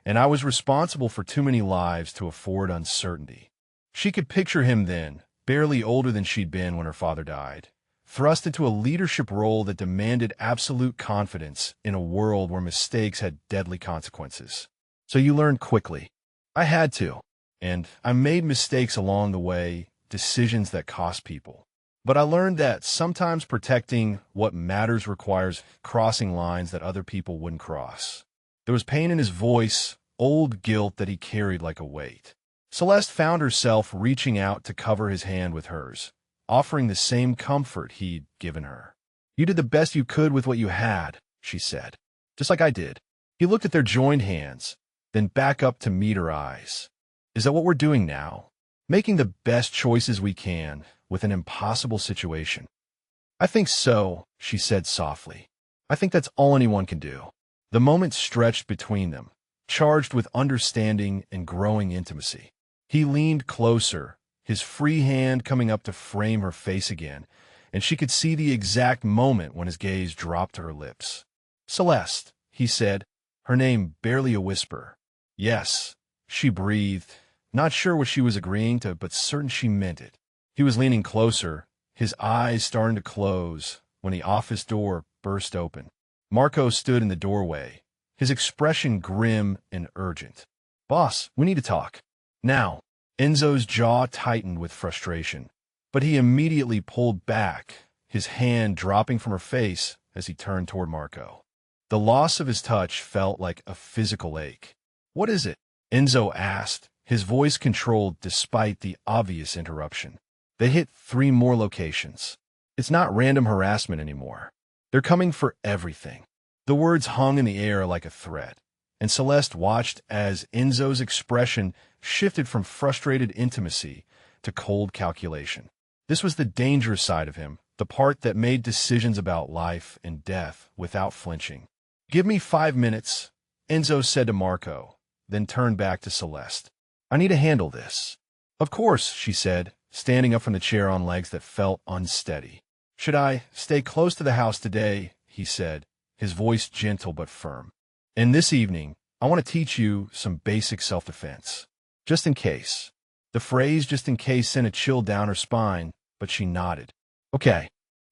and I was responsible for too many lives to afford uncertainty. She could picture him then, barely older than she'd been when her father died, thrust into a leadership role that demanded absolute confidence in a world where mistakes had deadly consequences. So you learned quickly. I had to, and I made mistakes along the way, decisions that cost people. But I learned that sometimes protecting what matters requires crossing lines that other people wouldn't cross. There was pain in his voice, old guilt that he carried like a weight. Celeste found herself reaching out to cover his hand with hers, offering the same comfort he'd given her. You did the best you could with what you had, she said. Just like I did. He looked at their joined hands, then back up to meet her eyes. Is that what we're doing now? Making the best choices we can with an impossible situation. I think so, she said softly. I think that's all anyone can do. The moment stretched between them, charged with understanding and growing intimacy. He leaned closer, his free hand coming up to frame her face again, and she could see the exact moment when his gaze dropped to her lips. Celeste, he said, her name barely a whisper. Yes, she breathed, not sure what she was agreeing to, but certain she meant it. He was leaning closer, his eyes starting to close, when the office door burst open. Marco stood in the doorway, his expression grim and urgent. Boss, we need to talk. Now. Enzo's jaw tightened with frustration, but he immediately pulled back, his hand dropping from her face as he turned toward Marco. The loss of his touch felt like a physical ache. What is it? Enzo asked, his voice controlled despite the obvious interruption. They hit 3 more locations. It's not random harassment anymore. They're coming for everything. The words hung in the air like a threat, and Celeste watched as Enzo's expression shifted from frustrated intimacy to cold calculation. This was the dangerous side of him, the part that made decisions about life and death without flinching. Give me 5 minutes, Enzo said to Marco, then turned back to Celeste. I need to handle this. Of course, she said, standing up from the chair on legs that felt unsteady. Should I stay close to the house today? He said, his voice gentle but firm. And this evening, I want to teach you some basic self-defense. Just in case. The phrase just in case sent a chill down her spine, but she nodded. Okay.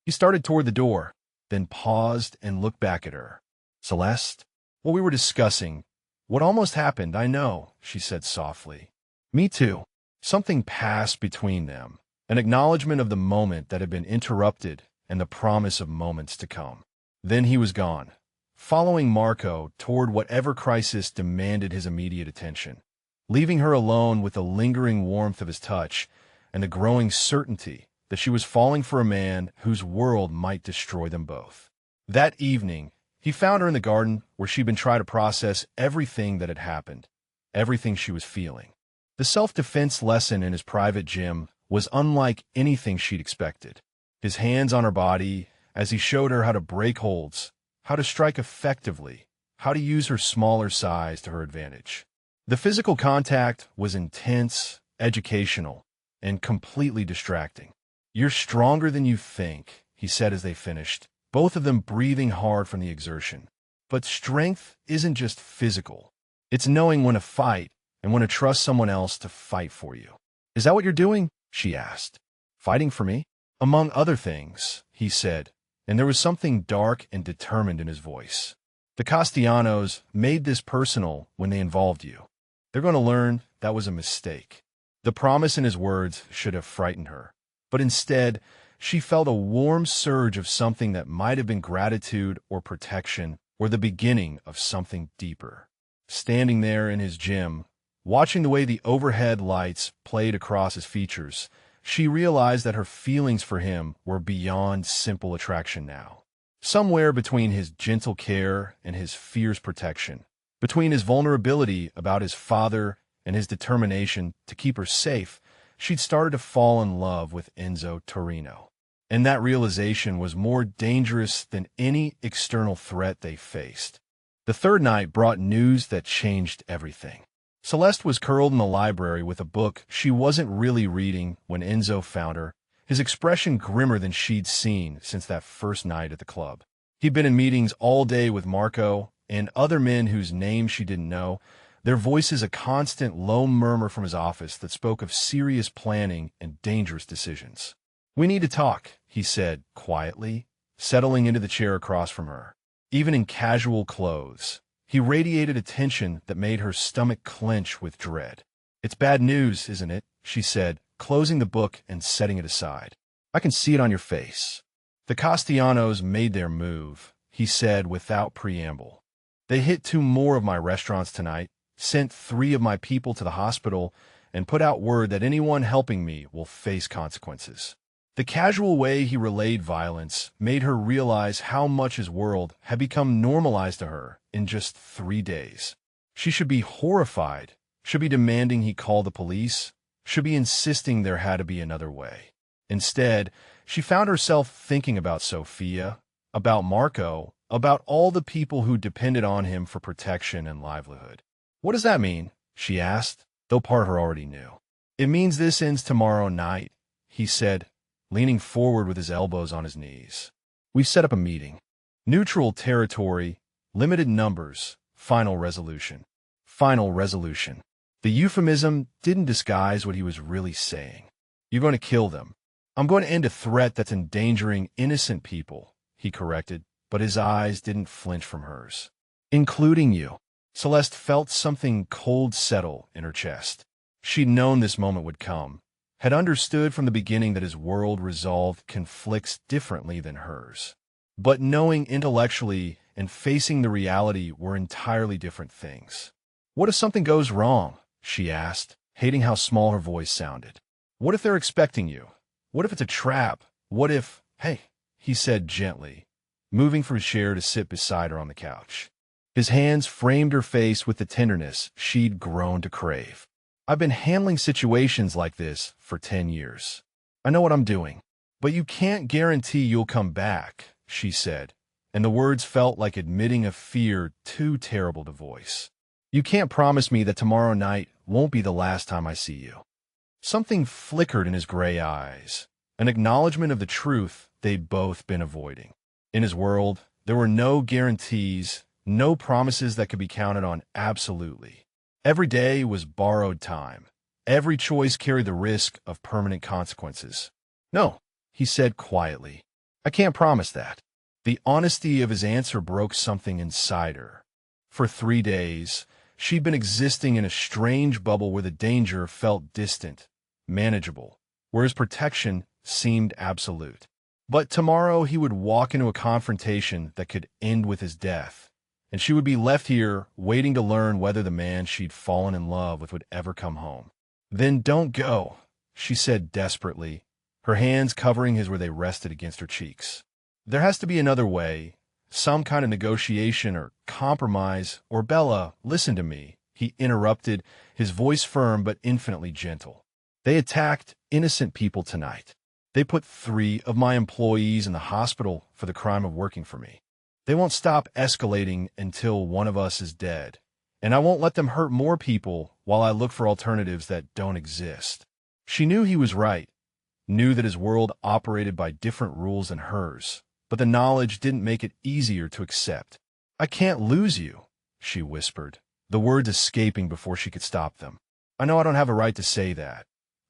He started toward the door, then paused and looked back at her. Celeste? What we were discussing. What almost happened, I know, she said softly. Me too. Something passed between them, an acknowledgement of the moment that had been interrupted and the promise of moments to come. Then he was gone, following Marco toward whatever crisis demanded his immediate attention, leaving her alone with the lingering warmth of his touch and the growing certainty that she was falling for a man whose world might destroy them both. That evening, he found her in the garden where she'd been trying to process everything that had happened, everything she was feeling. The self-defense lesson in his private gym was unlike anything she'd expected. His hands on her body as he showed her how to break holds, how to strike effectively, how to use her smaller size to her advantage. The physical contact was intense, educational, and completely distracting. "You're stronger than you think," he said as they finished, both of them breathing hard from the exertion. But strength isn't just physical. It's knowing when to fight and when to trust someone else to fight for you. "Is that what you're doing?" she asked. "Fighting for me?" "Among other things," he said, and there was something dark and determined in his voice. "The Castellanos made this personal when they involved you. They're going to learn that was a mistake." The promise in his words should have frightened her, but instead, she felt a warm surge of something that might have been gratitude or protection or the beginning of something deeper. Standing there in his gym, watching the way the overhead lights played across his features, she realized that her feelings for him were beyond simple attraction now. Somewhere between his gentle care and his fierce protection, between his vulnerability about his father and his determination to keep her safe, she'd started to fall in love with Enzo Torino. And that realization was more dangerous than any external threat they faced. The third night brought news that changed everything. Celeste was curled in the library with a book she wasn't really reading when Enzo found her, his expression grimmer than she'd seen since that first night at the club. He'd been in meetings all day with Marco and other men whose names she didn't know, their voices a constant low murmur from his office that spoke of serious planning and dangerous decisions. "We need to talk," he said quietly, settling into the chair across from her. Even in casual clothes, he radiated a tension that made her stomach clench with dread. "It's bad news, isn't it?" she said, closing the book and setting it aside. "I can see it on your face." "The Castellanos made their move," he said without preamble. "They hit 2 more of my restaurants tonight, sent 3 of my people to the hospital, and put out word that anyone helping me will face consequences." The casual way he relayed violence made her realize how much his world had become normalized to her in just 3 days. She should be horrified, should be demanding he call the police, should be insisting there had to be another way. Instead, she found herself thinking about Sophia, about Marco, about all the people who depended on him for protection and livelihood. "What does that mean?" she asked, though part of her already knew. "It means this ends tomorrow night," he said, leaning forward with his elbows on his knees. "We've set up a meeting. Neutral territory, limited numbers, final resolution." Final resolution. The euphemism didn't disguise what he was really saying. "You're going to kill them." "I'm going to end a threat that's endangering innocent people," he corrected, but his eyes didn't flinch from hers. "Including you." Celeste felt something cold settle in her chest. She'd known this moment would come, had understood from the beginning that his world resolved conflicts differently than hers. But knowing intellectually and facing the reality were entirely different things. "What if something goes wrong?" she asked, hating how small her voice sounded. "What if they're expecting you? What if it's a trap? What if—" "Hey," he said gently, moving from his chair to sit beside her on the couch. His hands framed her face with the tenderness she'd grown to crave. "I've been handling situations like this for 10 years. I know what I'm doing. But you can't guarantee you'll come back," she said, and the words felt like admitting a fear too terrible to voice. "You can't promise me that tomorrow night won't be the last time I see you." Something flickered in his gray eyes, an acknowledgement of the truth they'd both been avoiding. In his world, there were no guarantees, no promises that could be counted on absolutely. Every day was borrowed time. Every choice carried the risk of permanent consequences. "No," he said quietly. "I can't promise that." The honesty of his answer broke something inside her. For 3 days, she'd been existing in a strange bubble where the danger felt distant, manageable, where his protection seemed absolute. But tomorrow he would walk into a confrontation that could end with his death, and she would be left here waiting to learn whether the man she'd fallen in love with would ever come home. "Then don't go," she said desperately, her hands covering his where they rested against her cheeks. "There has to be another way, some kind of negotiation or compromise, or Bella, listen to me," he interrupted, his voice firm but infinitely gentle. They attacked innocent people tonight. They put 3 of my employees in the hospital for the crime of working for me. They won't stop escalating until one of us is dead. And I won't let them hurt more people while I look for alternatives that don't exist. She knew he was right, knew that his world operated by different rules than hers, but the knowledge didn't make it easier to accept. I can't lose you, she whispered, the words escaping before she could stop them. I know I don't have a right to say that.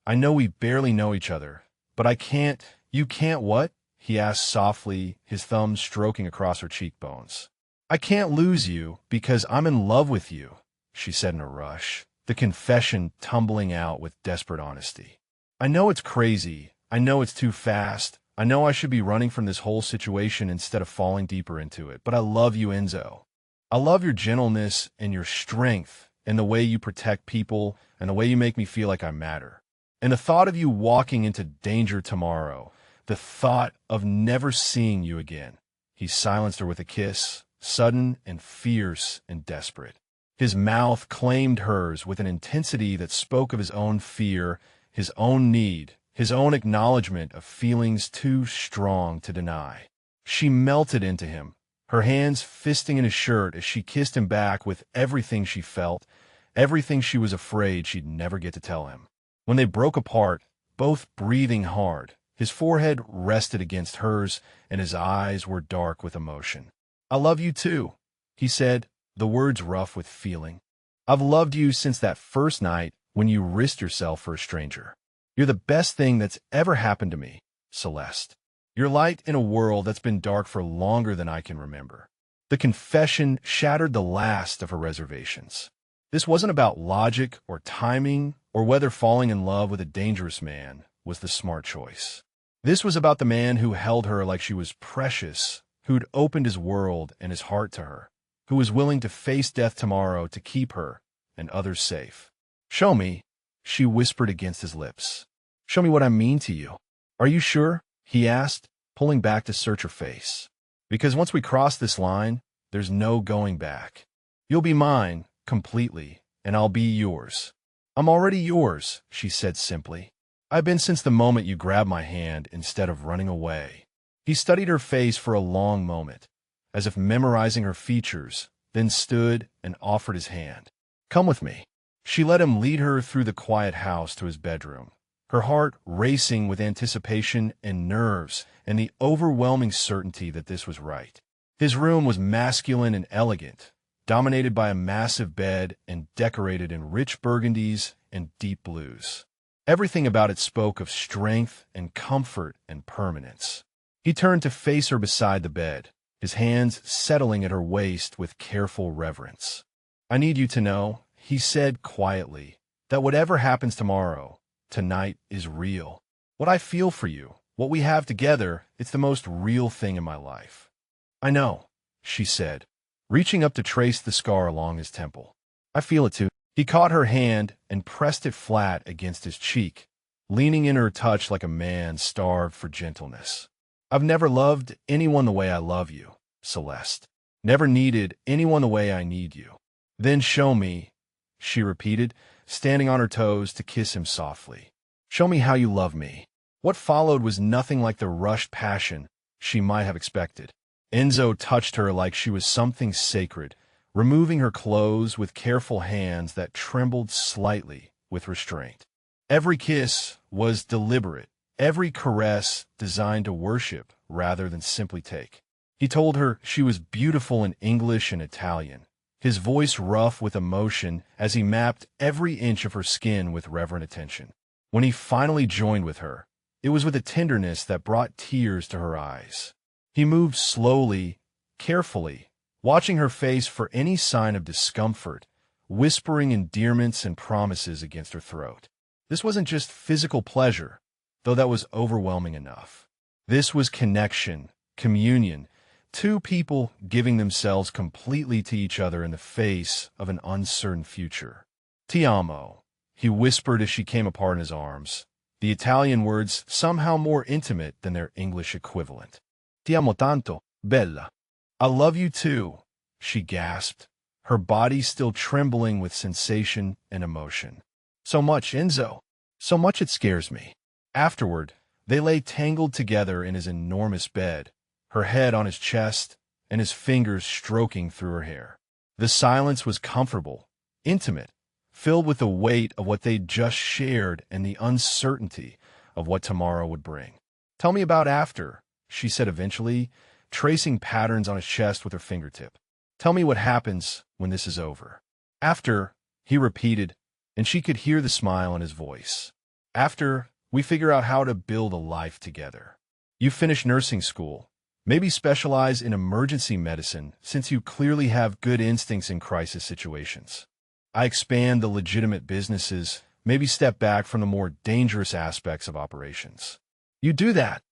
I know we barely know each other, but I can't. You can't what? He asked softly, his thumbs stroking across her cheekbones. I can't lose you because I'm in love with you, she said in a rush, the confession tumbling out with desperate honesty. I know it's crazy. I know it's too fast. I know I should be running from this whole situation instead of falling deeper into it, but I love you, Enzo. I love your gentleness and your strength and the way you protect people and the way you make me feel like I matter. And the thought of you walking into danger tomorrow, the thought of never seeing you again. He silenced her with a kiss, sudden and fierce and desperate. His mouth claimed hers with an intensity that spoke of his own fear, his own need, his own acknowledgement of feelings too strong to deny. She melted into him, her hands fisting in his shirt as she kissed him back with everything she felt, everything she was afraid she'd never get to tell him. When they broke apart, both breathing hard, his forehead rested against hers and his eyes were dark with emotion. I love you too, he said, the words rough with feeling. I've loved you since that first night when you risked yourself for a stranger. You're the best thing that's ever happened to me, Celeste. You're light in a world that's been dark for longer than I can remember. The confession shattered the last of her reservations. This wasn't about logic or timing or whether falling in love with a dangerous man was the smart choice. This was about the man who held her like she was precious, who'd opened his world and his heart to her, who was willing to face death tomorrow to keep her and others safe. Show me, she whispered against his lips. Show me what I mean to you. Are you sure? He asked, pulling back to search her face. Because once we cross this line, there's no going back. You'll be mine, completely, and I'll be yours. I'm already yours, she said simply. I've been since the moment you grabbed my hand instead of running away. He studied her face for a long moment, as if memorizing her features, then stood and offered his hand. Come with me. She let him lead her through the quiet house to his bedroom, her heart racing with anticipation and nerves and the overwhelming certainty that this was right. His room was masculine and elegant, dominated by a massive bed and decorated in rich burgundies and deep blues. Everything about it spoke of strength and comfort and permanence. He turned to face her beside the bed, his hands settling at her waist with careful reverence. I need you to know, he said quietly, that whatever happens tomorrow, tonight is real. What I feel for you, what we have together, it's the most real thing in my life. I know, she said, reaching up to trace the scar along his temple. I feel it too. He caught her hand and pressed it flat against his cheek, leaning in her touch like a man starved for gentleness. I've never loved anyone the way I love you, Celeste. Never needed anyone the way I need you. Then show me, she repeated, standing on her toes to kiss him softly. Show me how you love me. What followed was nothing like the rushed passion she might have expected. Enzo touched her like she was something sacred, removing her clothes with careful hands that trembled slightly with restraint. Every kiss was deliberate, every caress designed to worship rather than simply take. He told her she was beautiful in English and Italian, his voice rough with emotion as he mapped every inch of her skin with reverent attention. When he finally joined with her, it was with a tenderness that brought tears to her eyes. He moved slowly, carefully, watching her face for any sign of discomfort, whispering endearments and promises against her throat. This wasn't just physical pleasure, though that was overwhelming enough. This was connection, communion, two people giving themselves completely to each other in the face of an uncertain future. Ti amo, he whispered as she came apart in his arms, the Italian words somehow more intimate than their English equivalent. Ti amo tanto, bella. I love you too, she gasped, her body still trembling with sensation and emotion. So much, Enzo. So much it scares me. Afterward, they lay tangled together in his enormous bed, her head on his chest and his fingers stroking through her hair. The silence was comfortable, intimate, filled with the weight of what they'd just shared and the uncertainty of what tomorrow would bring. "Tell me about after," she said eventually, tracing patterns on his chest with her fingertip. "Tell me what happens when this is over." "After," he repeated, and she could hear the smile in his voice. "After, we figure out how to build a life together. You finish nursing school, maybe specialize in emergency medicine since you clearly have good instincts in crisis situations. I expand the legitimate businesses, maybe step back from the more dangerous aspects of operations." "You do that?"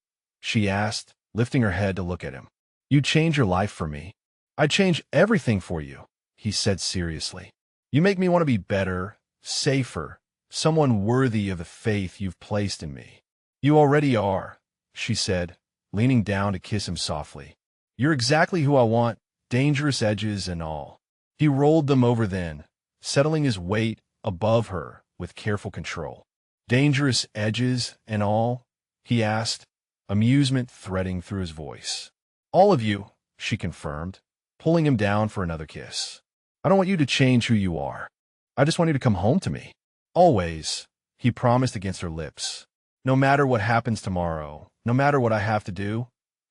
she asked, lifting her head to look at him. "You change your life for me." "I'd change everything for you," he said seriously. "You make me want to be better, safer, someone worthy of the faith you've placed in me." "You already are," she said, leaning down to kiss him softly. "You're exactly who I want, dangerous edges and all." He rolled them over then, settling his weight above her with careful control. "Dangerous edges and all?" he asked, amusement threading through his voice. "All of you," she confirmed, pulling him down for another kiss. "I don't want you to change who you are. I just want you to come home to me. Always," he promised against her lips. "No matter what happens tomorrow, no matter what I have to do,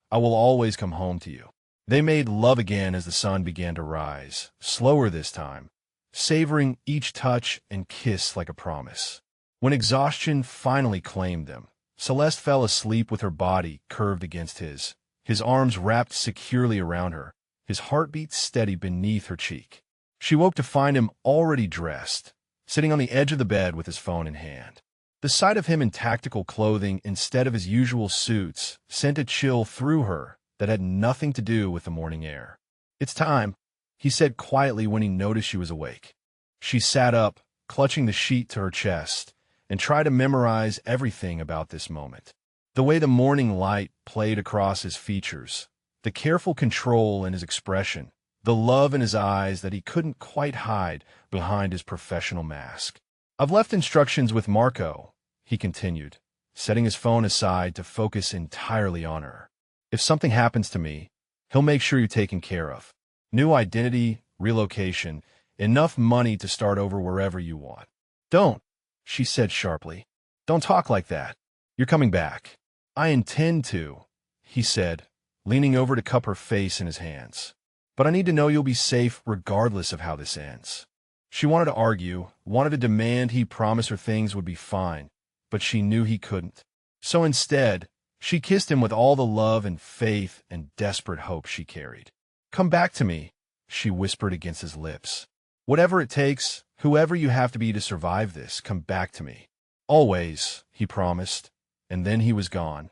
I will always come home to you." They made love again as the sun began to rise, slower this time, savoring each touch and kiss like a promise. When exhaustion finally claimed them, Celeste fell asleep with her body curved against his arms wrapped securely around her, his heartbeat steady beneath her cheek. She woke to find him already dressed, sitting on the edge of the bed with his phone in hand. The sight of him in tactical clothing instead of his usual suits sent a chill through her that had nothing to do with the morning air. "It's time," he said quietly when he noticed she was awake. She sat up, clutching the sheet to her chest, and tried to memorize everything about this moment. The way the morning light played across his features, the careful control in his expression, the love in his eyes that he couldn't quite hide behind his professional mask. "I've left instructions with Marco," he continued, setting his phone aside to focus entirely on her. "If something happens to me, he'll make sure you're taken care of. New identity, relocation, enough money to start over wherever you want." "Don't," she said sharply. "Don't talk like that. You're coming back." "I intend to," he said, leaning over to cup her face in his hands. "But I need to know you'll be safe regardless of how this ends." She wanted to argue, wanted to demand he promise her things would be fine, but she knew he couldn't. So instead, she kissed him with all the love and faith and desperate hope she carried. "Come back to me," she whispered against his lips. "Whatever it takes, whoever you have to be to survive this, come back to me." "Always," he promised, and then he was gone,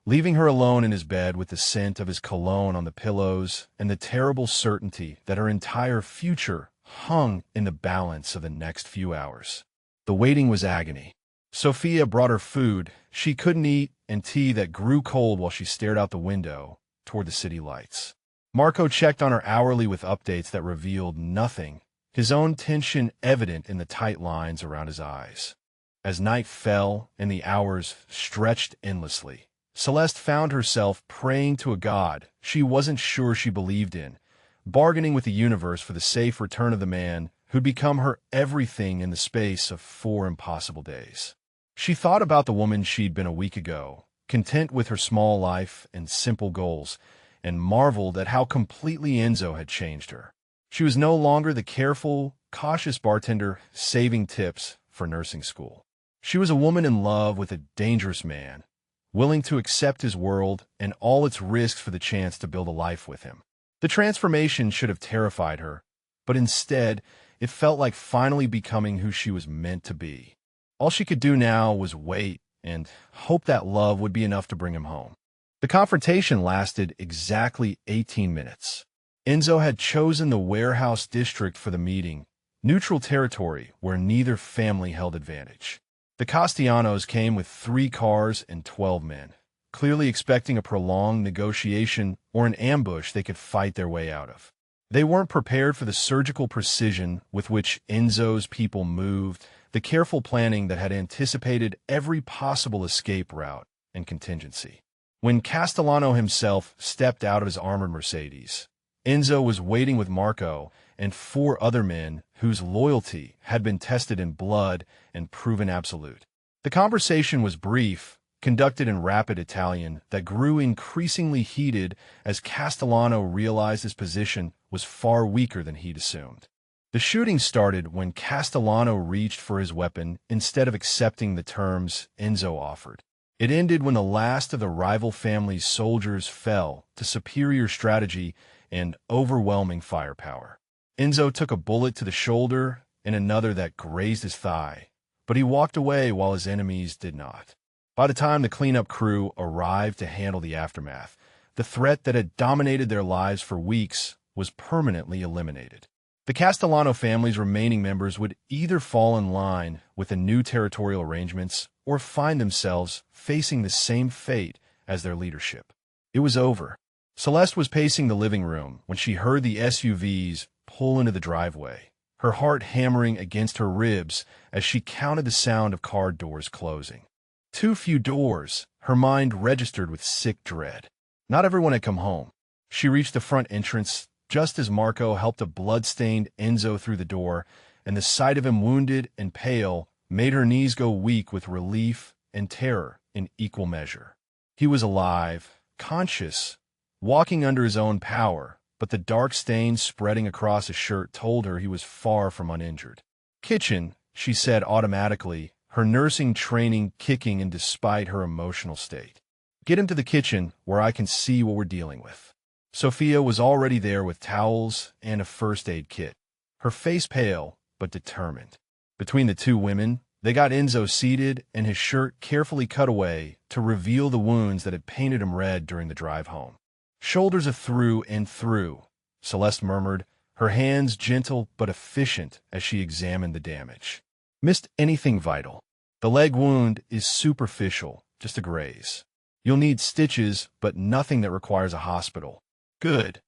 leaving her alone in his bed with the scent of his cologne on the pillows and the terrible certainty that her entire future hung in the balance of the next few hours. The waiting was agony. Sophia brought her food she couldn't eat and tea that grew cold while she stared out the window toward the city lights. Marco checked on her hourly with updates that revealed nothing, his own tension evident in the tight lines around his eyes. As night fell and the hours stretched endlessly, Celeste found herself praying to a god she wasn't sure she believed in, bargaining with the universe for the safe return of the man who'd become her everything in the space of 4 impossible days. She thought about the woman she'd been a week ago, content with her small life and simple goals, and marveled at how completely Enzo had changed her. She was no longer the careful, cautious bartender saving tips for nursing school. She was a woman in love with a dangerous man, willing to accept his world and all its risks for the chance to build a life with him. The transformation should have terrified her, but instead, it felt like finally becoming who she was meant to be. All she could do now was wait and hope that love would be enough to bring him home. The confrontation lasted exactly 18 minutes. Enzo had chosen the warehouse district for the meeting, neutral territory where neither family held advantage. The Castellanos came with 3 cars and 12 men, clearly expecting a prolonged negotiation or an ambush they could fight their way out of. They weren't prepared for the surgical precision with which Enzo's people moved, the careful planning that had anticipated every possible escape route and contingency. When Castellano himself stepped out of his armored Mercedes, Enzo was waiting with Marco and 4 other men whose loyalty had been tested in blood and proven absolute. The conversation was brief, conducted in rapid Italian, that grew increasingly heated as Castellano realized his position was far weaker than he'd assumed. The shooting started when Castellano reached for his weapon instead of accepting the terms Enzo offered. It ended when the last of the rival family's soldiers fell to superior strategy and overwhelming firepower. Enzo took a bullet to the shoulder and another that grazed his thigh, but he walked away while his enemies did not. By the time the cleanup crew arrived to handle the aftermath, the threat that had dominated their lives for weeks was permanently eliminated. The Castellano family's remaining members would either fall in line with the new territorial arrangements or find themselves facing the same fate as their leadership. It was over. Celeste was pacing the living room when she heard the SUVs pull into the driveway, her heart hammering against her ribs as she counted the sound of car doors closing. Too few doors, her mind registered with sick dread. Not everyone had come home. She reached the front entrance just as Marco helped a blood-stained Enzo through the door, and the sight of him wounded and pale made her knees go weak with relief and terror in equal measure. He was alive, conscious, walking under his own power, but the dark stains spreading across his shirt told her he was far from uninjured. "Kitchen," she said automatically, her nursing training kicking in despite her emotional state. "Get him to the kitchen where I can see what we're dealing with." Sophia was already there with towels and a first aid kit, her face pale but determined. Between the 2 women, they got Enzo seated and his shirt carefully cut away to reveal the wounds that had painted him red during the drive home. "Shoulders are through and through," Celeste murmured, her hands gentle but efficient as she examined the damage. "Missed anything vital? The leg wound is superficial, just a graze. You'll need stitches, but nothing that requires a hospital." "Good,"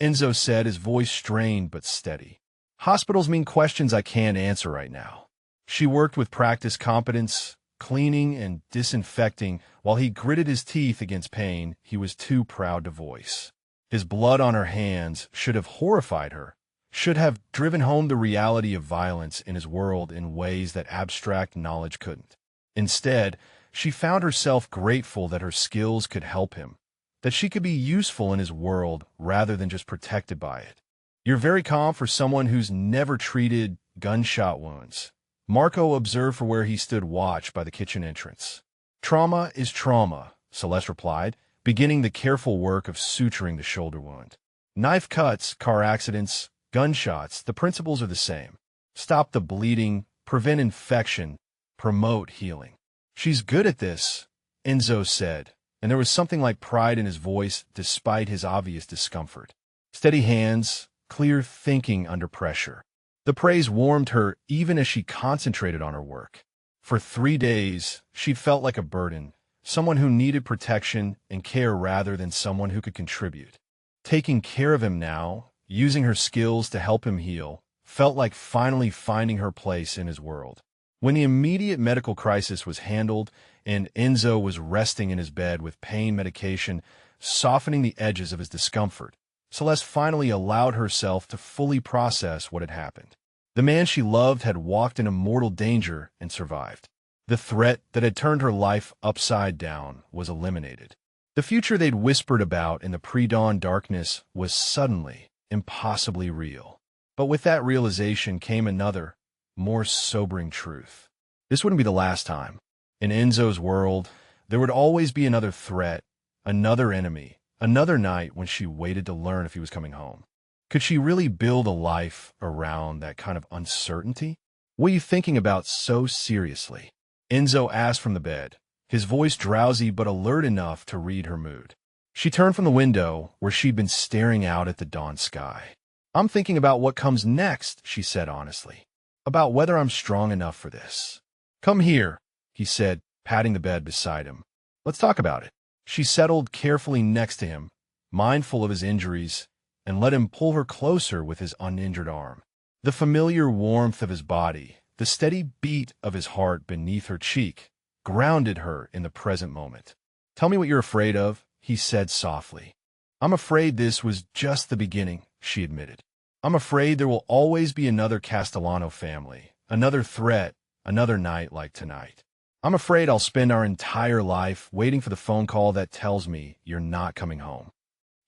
Enzo said, his voice strained but steady. "Hospitals mean questions I can't answer right now." She worked with practiced competence, cleaning and disinfecting, while he gritted his teeth against pain he was too proud to voice. His blood on her hands should have horrified her, should have driven home the reality of violence in his world in ways that abstract knowledge couldn't. Instead, she found herself grateful that her skills could help him, that she could be useful in his world rather than just protected by it. "You're very calm for someone who's never treated gunshot wounds," Marco observed from where he stood watch by the kitchen entrance. "Trauma is trauma," Celeste replied, beginning the careful work of suturing the shoulder wound. "Knife cuts, car accidents, gunshots, the principles are the same. Stop the bleeding, prevent infection, promote healing." "She's good at this," Enzo said, and there was something like pride in his voice despite his obvious discomfort. Steady hands, clear thinking under pressure. The praise warmed her even as she concentrated on her work. For 3 days, she'd felt like a burden, someone who needed protection and care rather than someone who could contribute. Taking care of him now, using her skills to help him heal, felt like finally finding her place in his world. When the immediate medical crisis was handled and Enzo was resting in his bed with pain medication softening the edges of his discomfort, Celeste finally allowed herself to fully process what had happened. The man she loved had walked into mortal danger and survived. The threat that had turned her life upside down was eliminated. The future they'd whispered about in the pre-dawn darkness was suddenly, impossibly real. But with that realization came another, more sobering truth. This wouldn't be the last time. In Enzo's world, there would always be another threat, another enemy, another night when she waited to learn if he was coming home. Could she really build a life around that kind of uncertainty? "What are you thinking about so seriously?" Enzo asked from the bed, his voice drowsy but alert enough to read her mood. She turned from the window where she'd been staring out at the dawn sky. "I'm thinking about what comes next," she said honestly. "About whether I'm strong enough for this." "Come here," he said, patting the bed beside him. "Let's talk about it." She settled carefully next to him, mindful of his injuries, and let him pull her closer with his uninjured arm. The familiar warmth of his body, the steady beat of his heart beneath her cheek, grounded her in the present moment. "Tell me what you're afraid of," he said softly. "I'm afraid this was just the beginning," she admitted. "I'm afraid there will always be another Castellano family, another threat, another night like tonight. I'm afraid I'll spend our entire life waiting for the phone call that tells me you're not coming home."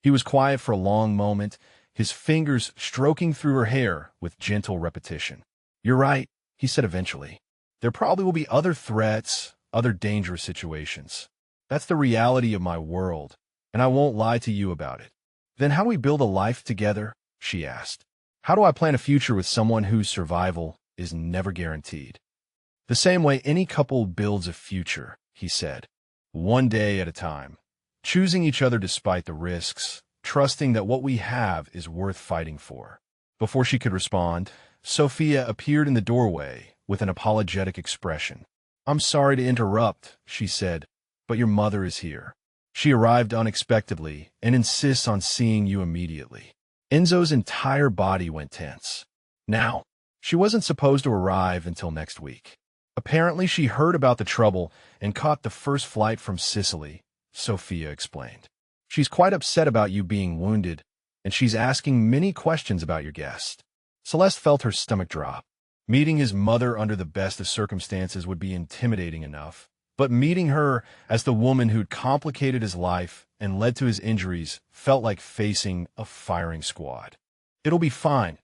He was quiet for a long moment, his fingers stroking through her hair with gentle repetition. "You're right," he said eventually. "There probably will be other threats, other dangerous situations. That's the reality of my world, and I won't lie to you about it." "Then how do we build a life together?" she asked. "How do I plan a future with someone whose survival is never guaranteed?" "The same way any couple builds a future," he said. "One day at a time, choosing each other despite the risks, trusting that what we have is worth fighting for." Before she could respond, Sophia appeared in the doorway with an apologetic expression. "I'm sorry to interrupt," she said, "but your mother is here. She arrived unexpectedly and insists on seeing you immediately." Enzo's entire body went tense. Now, she wasn't supposed to arrive until next week. Apparently, she heard about the trouble and caught the first flight from Sicily, Sophia explained. "She's quite upset about you being wounded, and she's asking many questions about your guest." Celeste felt her stomach drop. Meeting his mother under the best of circumstances would be intimidating enough, but meeting her as the woman who'd complicated his life and led to his injuries felt like facing a firing squad. "It'll be fine,"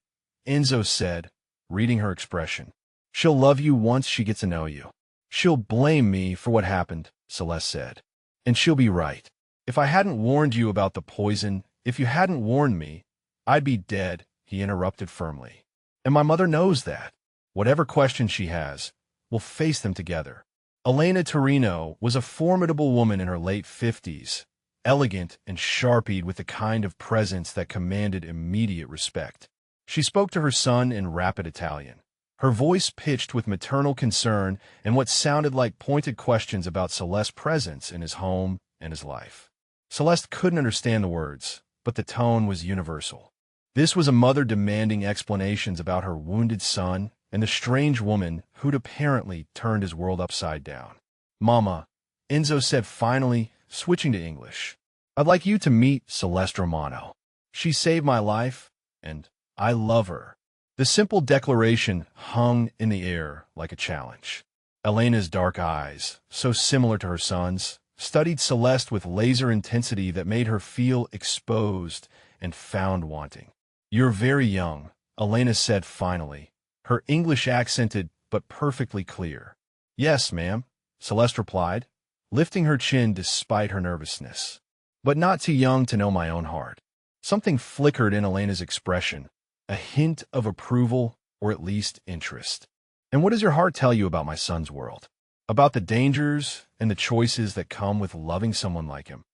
Enzo said, reading her expression. "She'll love you once she gets to know you." "She'll blame me for what happened," Celeste said. "And she'll be right. If I hadn't warned you about the poison, if you hadn't warned me, I'd be dead," he interrupted firmly. "And my mother knows that. Whatever questions she has, we'll face them together." Elena Torino was a formidable woman in her late 50s, elegant and sharp-eyed with the kind of presence that commanded immediate respect. She spoke to her son in rapid Italian, her voice pitched with maternal concern and what sounded like pointed questions about Celeste's presence in his home and his life. Celeste couldn't understand the words, but the tone was universal. This was a mother demanding explanations about her wounded son and the strange woman who'd apparently turned his world upside down. "Mama," Enzo said finally, switching to English, "I'd like you to meet Celeste Romano. She saved my life, and I love her." The simple declaration hung in the air like a challenge. Elena's dark eyes, so similar to her son's, studied Celeste with laser intensity that made her feel exposed and found wanting. "You're very young," Elena said finally, her English accented but perfectly clear. "Yes, ma'am," Celeste replied, lifting her chin despite her nervousness. "But not too young to know my own heart." Something flickered in Elena's expression, a hint of approval or at least interest. "And what does your heart tell you about my son's world? About the dangers and the choices that come with loving someone like him?"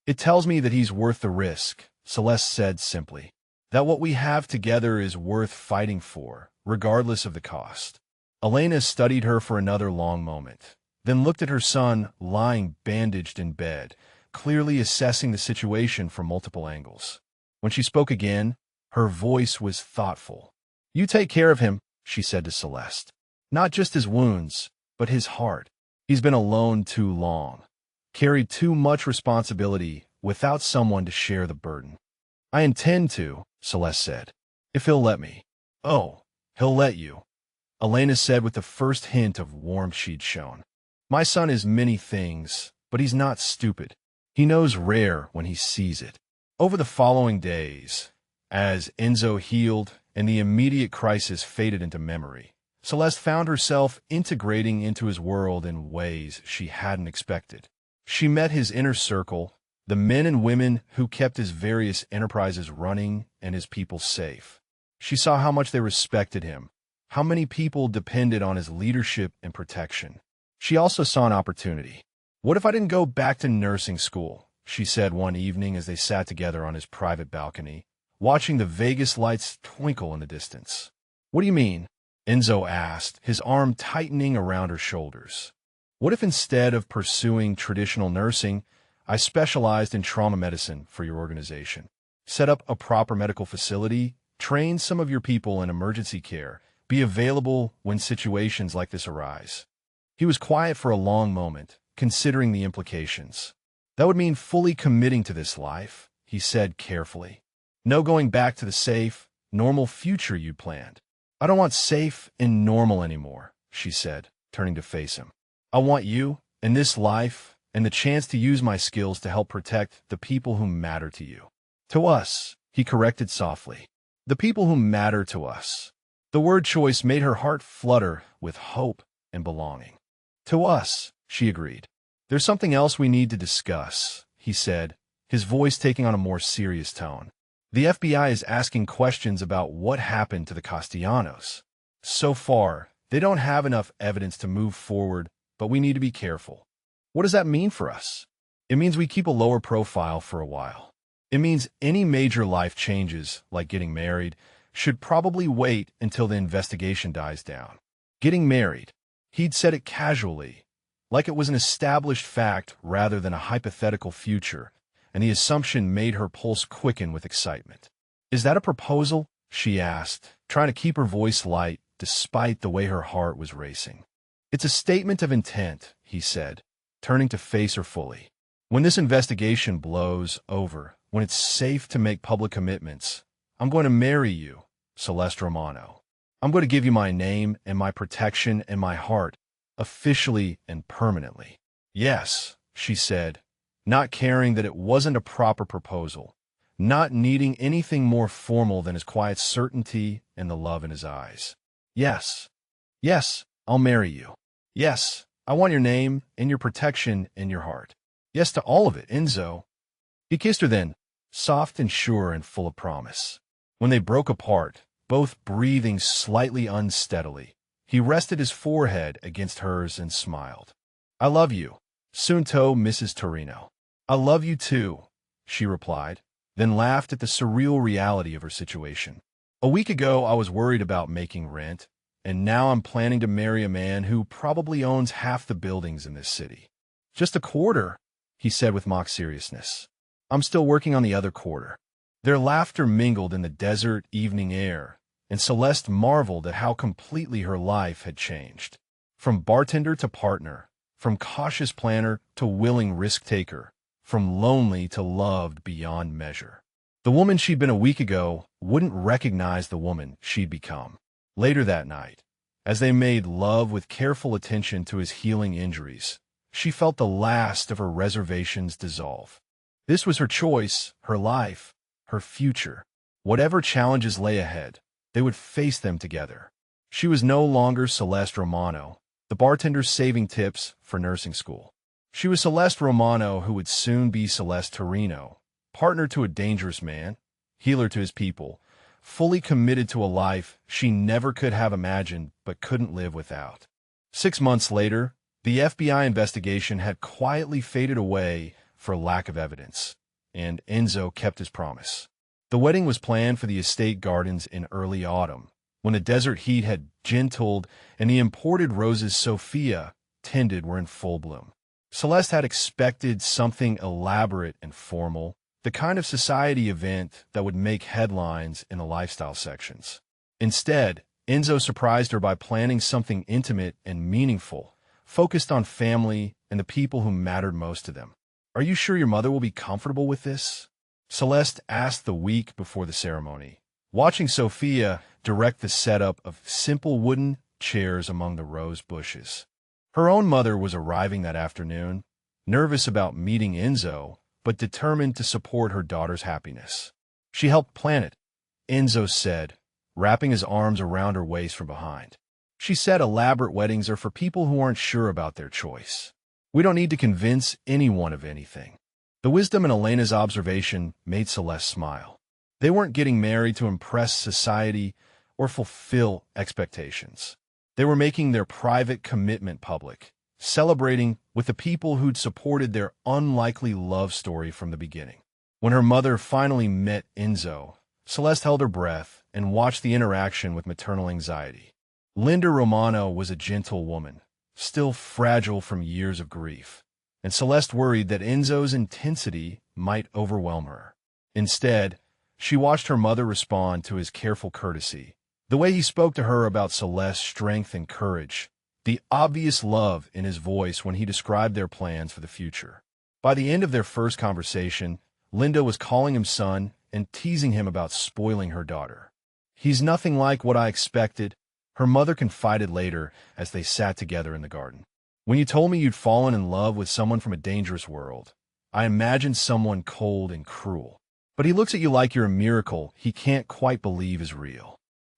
"It tells me that he's worth the risk," Celeste said simply. "That what we have together is worth fighting for, regardless of the cost." Elena studied her for another long moment, then looked at her son lying bandaged in bed, clearly assessing the situation from multiple angles. When she spoke again, her voice was thoughtful. "You take care of him," she said to Celeste. "Not just his wounds, but his heart. He's been alone too long, carried too much responsibility without someone to share the burden." "I intend to," Celeste said, "if he'll let me." "Oh, he'll let you," Elena said with the first hint of warmth she'd shown. "My son is many things, but he's not stupid. He knows rare when he sees it." Over the following days, as Enzo healed and the immediate crisis faded into memory, Celeste found herself integrating into his world in ways she hadn't expected. She met his inner circle, the men and women who kept his various enterprises running and his people safe. She saw how much they respected him, how many people depended on his leadership and protection. She also saw an opportunity. "What if I didn't go back to nursing school?" she said one evening as they sat together on his private balcony, watching the Vegas lights twinkle in the distance. "What do you mean?" Enzo asked, his arm tightening around her shoulders. "What if instead of pursuing traditional nursing, I specialized in trauma medicine for your organization?" Set up a proper medical facility, train some of your people in emergency care, be available when situations like this arise. He was quiet for a long moment, considering the implications. That would mean fully committing to this life, he said carefully. No going back to the safe, normal future you planned. I don't want safe and normal anymore, she said, turning to face him. I want you, and this life, and the chance to use my skills to help protect the people who matter to you. To us, he corrected softly. The people who matter to us. The word choice made her heart flutter with hope and belonging. To us, she agreed. There's something else we need to discuss, he said, his voice taking on a more serious tone. The FBI is asking questions about what happened to the Castellanos. So far, they don't have enough evidence to move forward, but we need to be careful. What does that mean for us? It means we keep a lower profile for a while. It means any major life changes, like getting married, should probably wait until the investigation dies down. Getting married. He'd said it casually, like it was an established fact rather than a hypothetical future, and the assumption made her pulse quicken with excitement. Is that a proposal? She asked, trying to keep her voice light despite the way her heart was racing. It's a statement of intent, he said, turning to face her fully. When this investigation blows over, when it's safe to make public commitments, I'm going to marry you, Celeste Romano. I'm going to give you my name and my protection and my heart, officially and permanently. Yes, she said, not caring that it wasn't a proper proposal, not needing anything more formal than his quiet certainty and the love in his eyes. Yes, yes, I'll marry you. Yes, I want your name and your protection and your heart. Yes to all of it, Enzo. He kissed her then, soft and sure and full of promise. When they broke apart, both breathing slightly unsteadily, he rested his forehead against hers and smiled. I love you, Sunto, Mrs. Torino. I love you too, she replied, then laughed at the surreal reality of her situation. A week ago, I was worried about making rent, and now I'm planning to marry a man who probably owns half the buildings in this city. Just a quarter, he said with mock seriousness. I'm still working on the other quarter. Their laughter mingled in the desert evening air, and Celeste marveled at how completely her life had changed. From bartender to partner, from cautious planner to willing risk-taker, from lonely to loved beyond measure. The woman she'd been a week ago wouldn't recognize the woman she'd become. Later that night, as they made love with careful attention to his healing injuries, she felt the last of her reservations dissolve. This was her choice, her life, her future. Whatever challenges lay ahead, they would face them together. She was no longer Celeste Romano, the bartender saving tips for nursing school. She was Celeste Romano who would soon be Celeste Torino, partner to a dangerous man, healer to his people, fully committed to a life she never could have imagined but couldn't live without. 6 months later, the FBI investigation had quietly faded away for lack of evidence, and Enzo kept his promise. The wedding was planned for the estate gardens in early autumn, when the desert heat had gentled and the imported roses Sophia tended were in full bloom. Celeste had expected something elaborate and formal, the kind of society event that would make headlines in the lifestyle sections. Instead, Enzo surprised her by planning something intimate and meaningful, focused on family and the people who mattered most to them. Are you sure your mother will be comfortable with this? Celeste asked the week before the ceremony, watching Sophia direct the setup of simple wooden chairs among the rose bushes. Her own mother was arriving that afternoon, nervous about meeting Enzo, but determined to support her daughter's happiness. She helped plan it, Enzo said, wrapping his arms around her waist from behind. She said elaborate weddings are for people who aren't sure about their choice. We don't need to convince anyone of anything. The wisdom in Elena's observation made Celeste smile. They weren't getting married to impress society or fulfill expectations. They were making their private commitment public, celebrating with the people who'd supported their unlikely love story from the beginning. When her mother finally met Enzo, Celeste held her breath and watched the interaction with maternal anxiety. Linda Romano was a gentle woman, still fragile from years of grief, and Celeste worried that Enzo's intensity might overwhelm her. Instead, She watched her mother respond to his careful courtesy, the way he spoke to her about Celeste's strength and courage, the obvious love in his voice when he described their plans for the future. By the end of their first conversation, Linda was calling him son and teasing him about spoiling her daughter. "He's nothing like what I expected," her mother confided later as they sat together in the garden. "When you told me you'd fallen in love with someone from a dangerous world, I imagined someone cold and cruel. But he looks at you like you're a miracle he can't quite believe is real."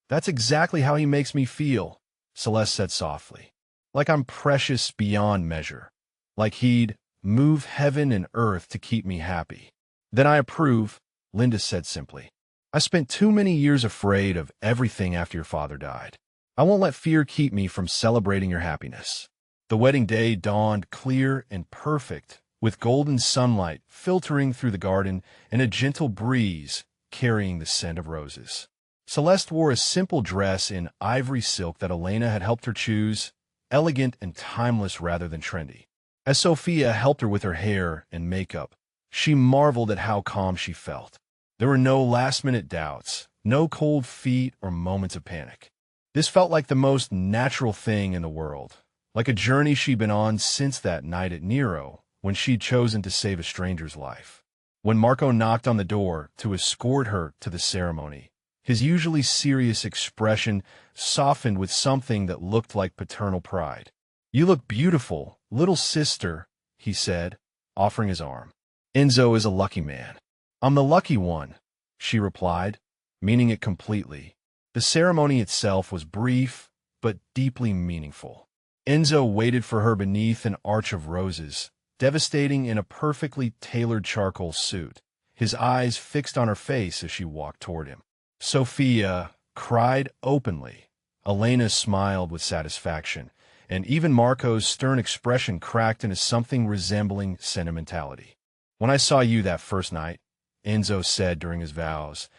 "That's exactly how he makes me feel," Celeste said softly. "Like I'm precious beyond measure. Like he'd move heaven and earth to keep me happy." "Then I approve," Linda said simply. "I spent too many years afraid of everything after your father died. I won't let fear keep me from celebrating your happiness." The wedding day dawned clear and perfect, with golden sunlight filtering through the garden and a gentle breeze carrying the scent of roses. Celeste wore a simple dress in ivory silk that Elena had helped her choose, elegant and timeless rather than trendy. As Sophia helped her with her hair and makeup, she marveled at how calm she felt. There were no last-minute doubts, no cold feet or moments of panic. This felt like the most natural thing in the world, like a journey she'd been on since that night at Nero, when she'd chosen to save a stranger's life. When Marco knocked on the door to escort her to the ceremony, his usually serious expression softened with something that looked like paternal pride. "You look beautiful, little sister," he said, offering his arm. "Enzo is a lucky man." "I'm the lucky one," she replied, meaning it completely. The ceremony itself was brief, but deeply meaningful. Enzo waited for her beneath an arch of roses, devastating in a perfectly tailored charcoal suit, his eyes fixed on her face as she walked toward him. Sophia cried openly. Elena smiled with satisfaction, and even Marco's stern expression cracked into something resembling sentimentality. "When I saw you that first night," Enzo said during his vows,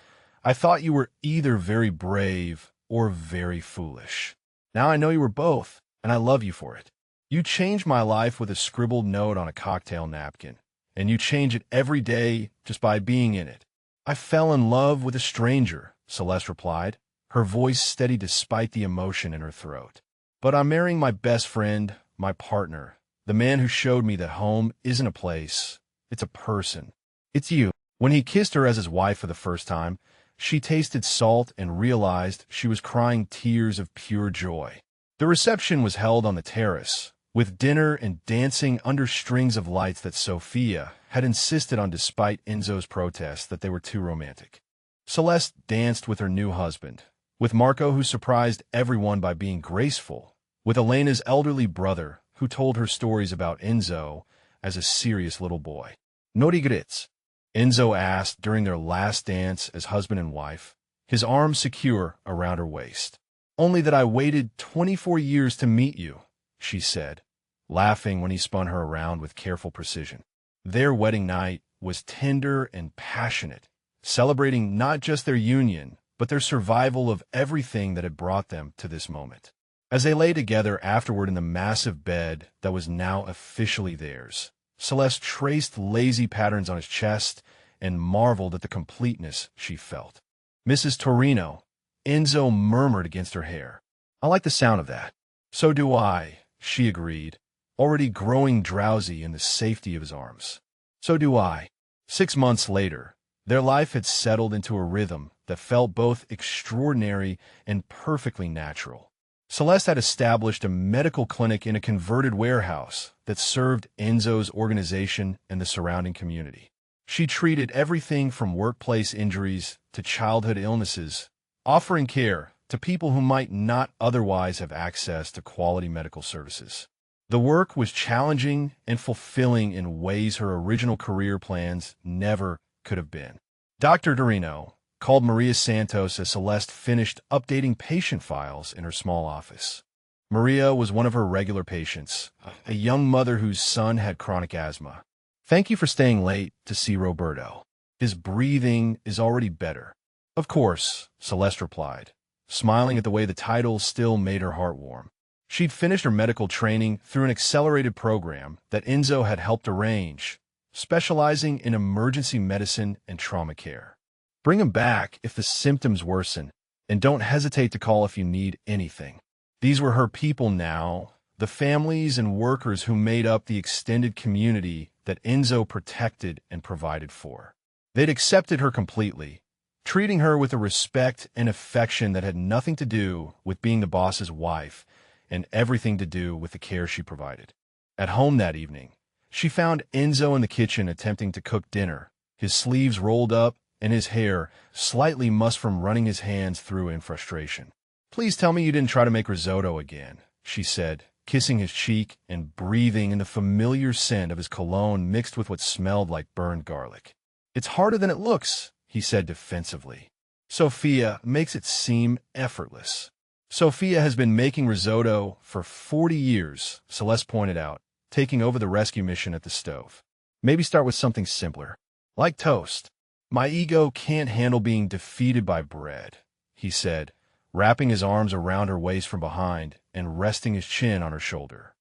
"I thought you were either very brave or very foolish. Now I know you were both, and I love you for it. You changed my life with a scribbled note on a cocktail napkin, and you change it every day just by being in it." "I fell in love with a stranger," Celeste replied, her voice steady despite the emotion in her throat. "But I'm marrying my best friend, my partner, the man who showed me that home isn't a place, it's a person. It's you." When he kissed her as his wife for the first time, she tasted salt and realized she was crying tears of pure joy. The reception was held on the terrace, with dinner and dancing under strings of lights that Sophia had insisted on despite Enzo's protests that they were too romantic. Celeste danced with her new husband, with Marco who surprised everyone by being graceful, with Elena's elderly brother who told her stories about Enzo as a serious little boy. "No regrets?" Enzo asked during their last dance as husband and wife, his arms secure around her waist. "Only that I waited 24 years to meet you," she said, laughing when he spun her around with careful precision. Their wedding night was tender and passionate, celebrating not just their union, but their survival of everything that had brought them to this moment. As they lay together afterward in the massive bed that was now officially theirs, Celeste traced lazy patterns on his chest and marveled at the completeness she felt. "Mrs. Torino," Enzo murmured against her hair. "I like the sound of that." "So do I," she agreed, already growing drowsy in the safety of his arms. "So do I." 6 months later, their life had settled into a rhythm that felt both extraordinary and perfectly natural. Celeste had established a medical clinic in a converted warehouse that served Enzo's organization and the surrounding community. She treated everything from workplace injuries to childhood illnesses, offering care to people who might not otherwise have access to quality medical services. The work was challenging and fulfilling in ways her original career plans never could have been. Dr. Dorino called Maria Santos as Celeste finished updating patient files in her small office. Maria was one of her regular patients, a young mother whose son had chronic asthma. "Thank you for staying late to see Roberto. His breathing is already better." "Of course," Celeste replied, smiling at the way the title still made her heart warm. She'd finished her medical training through an accelerated program that Enzo had helped arrange, specializing in emergency medicine and trauma care. Bring him back if the symptoms worsen, and don't hesitate to call if you need anything. These were her people now, the families and workers who made up the extended community that Enzo protected and provided for. They'd accepted her completely, treating her with a respect and affection that had nothing to do with being the boss's wife and everything to do with the care she provided. At home that evening, she found Enzo in the kitchen attempting to cook dinner, his sleeves rolled up and his hair slightly mussed from running his hands through in frustration. "Please tell me you didn't try to make risotto again," she said, kissing his cheek and breathing in the familiar scent of his cologne mixed with what smelled like burned garlic. "It's harder than it looks," he said defensively. "Sophia makes it seem effortless." "Sophia has been making risotto for 40 years, Celeste pointed out, taking over the rescue mission at the stove. "Maybe start with something simpler, like toast." "My ego can't handle being defeated by bread," he said, wrapping his arms around her waist from behind and resting his chin on her shoulder.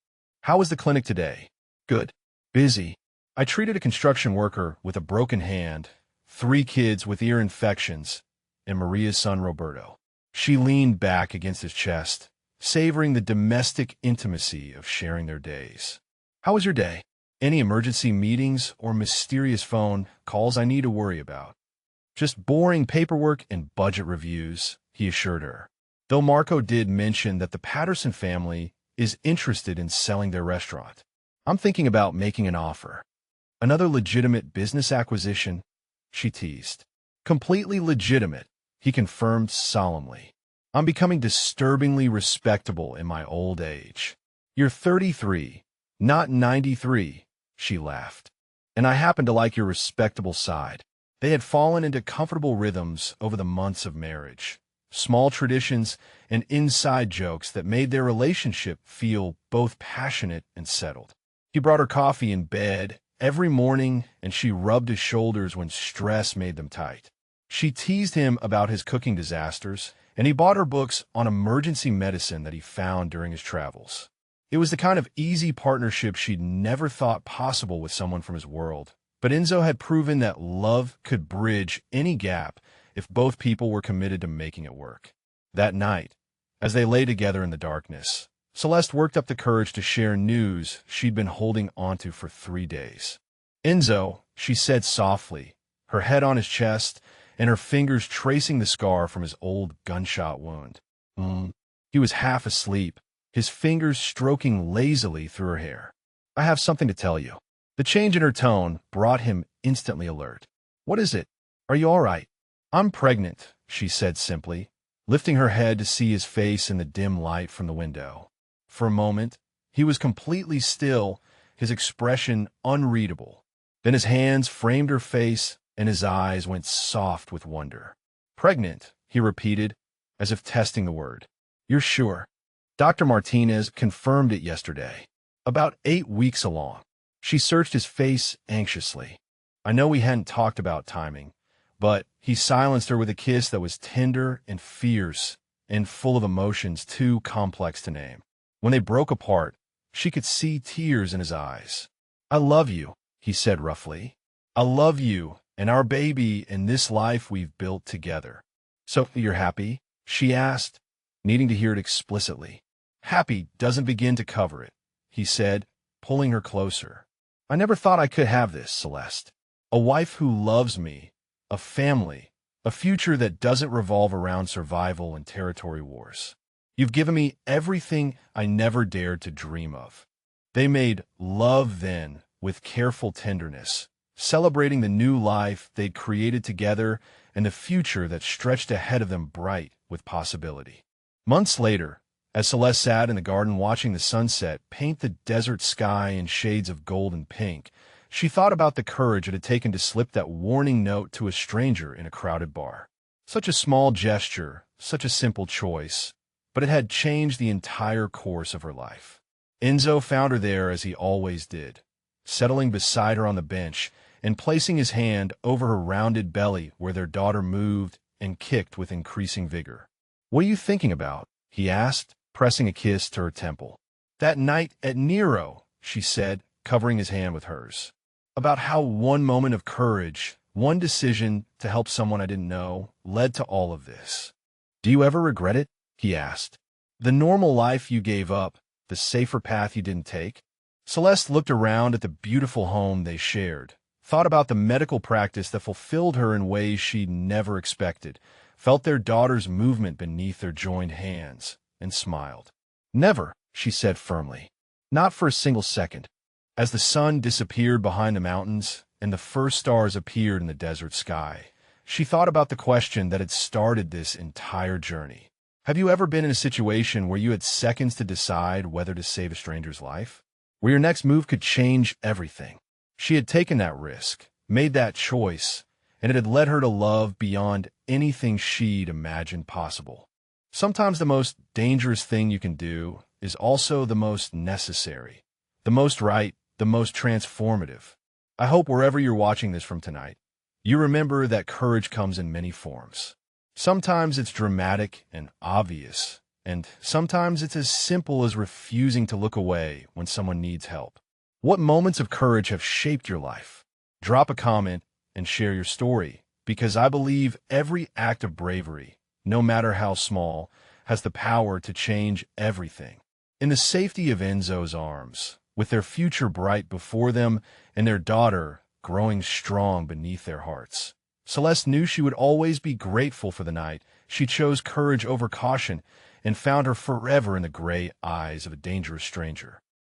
"How was the clinic today?" "Good. Busy. I treated a construction worker with a broken hand, 3 kids with ear infections, and Maria's son Roberto." She leaned back against his chest, savoring the domestic intimacy of sharing their days. "How was your day? Any emergency meetings or mysterious phone calls I need to worry about?" "Just boring paperwork and budget reviews," he assured her. Though Marco did mention that the Patterson family is interested in selling their restaurant. "I'm thinking about making an offer." "Another legitimate business acquisition?" she teased. "Completely legitimate," he confirmed solemnly. "I'm becoming disturbingly respectable in my old age." "You're 33, not 93, she laughed. "And I happen to like your respectable side." They had fallen into comfortable rhythms over the months of marriage, small traditions and inside jokes that made their relationship feel both passionate and settled. He brought her coffee in bed every morning, and she rubbed his shoulders when stress made them tight. She teased him about his cooking disasters, and he bought her books on emergency medicine that he found during his travels. It was the kind of easy partnership she'd never thought possible with someone from his world. But Enzo had proven that love could bridge any gap if both people were committed to making it work. That night, as they lay together in the darkness, Celeste worked up the courage to share news she'd been holding onto for 3 days. "Enzo," she said softly, her head on his chest and her fingers tracing the scar from his old gunshot wound. He was half asleep, his fingers stroking lazily through her hair. "I have something to tell you." The change in her tone brought him instantly alert. "What is it? Are you all right?" "I'm pregnant," she said simply, lifting her head to see his face in the dim light from the window. For a moment, he was completely still, his expression unreadable. Then his hands framed her face, and his eyes went soft with wonder. "Pregnant," he repeated, as if testing the word. "You're sure?" "Dr. Martinez confirmed it yesterday. About 8 weeks along." She searched his face anxiously. "I know we hadn't talked about timing, but..." He silenced her with a kiss that was tender and fierce and full of emotions too complex to name. When they broke apart, she could see tears in his eyes. "I love you," he said roughly. "I love you and our baby and this life we've built together." "So you're happy?" she asked, needing to hear it explicitly. "Happy doesn't begin to cover it," he said, pulling her closer. "I never thought I could have this, Celeste. A wife who loves me, a family, a future that doesn't revolve around survival and territory wars. You've given me everything I never dared to dream of." They made love then with careful tenderness, celebrating the new life they'd created together and the future that stretched ahead of them bright with possibility. Months later, as Celeste sat in the garden watching the sunset paint the desert sky in shades of gold and pink, she thought about the courage it had taken to slip that warning note to a stranger in a crowded bar. Such a small gesture, such a simple choice, but it had changed the entire course of her life. Enzo found her there as he always did, settling beside her on the bench and placing his hand over her rounded belly where their daughter moved and kicked with increasing vigor. "What are you thinking about?" he asked, pressing a kiss to her temple. "That night at Nero," she said, covering his hand with hers. "About how one moment of courage One decision to help someone I didn't know led to all of this. Do you ever regret it? He asked. The normal life you gave up, the safer path you didn't take? Celeste looked around at the beautiful home they shared, thought about the medical practice that fulfilled her in ways she'd never expected, felt their daughter's movement beneath their joined hands, and smiled. Never, she said firmly. Not for a single second. As the sun disappeared behind the mountains and the first stars appeared in the desert sky, she thought about the question that had started this entire journey. Have you ever been in a situation where you had seconds to decide whether to save a stranger's life? Where your next move could change everything? She had taken that risk, made that choice, and it had led her to love beyond anything she'd imagined possible. Sometimes the most dangerous thing you can do is also the most necessary, the most right, the most transformative. I hope wherever you're watching this from tonight, you remember that courage comes in many forms. Sometimes it's dramatic and obvious, and sometimes it's as simple as refusing to look away when someone needs help. What moments of courage have shaped your life? Drop a comment and share your story, because I believe every act of bravery, no matter how small, has the power to change everything. In the safety of Enzo's arms, with their future bright before them and their daughter growing strong beneath their hearts, Celeste knew she would always be grateful for the night. She chose courage over caution and found her forever in the gray eyes of a dangerous stranger.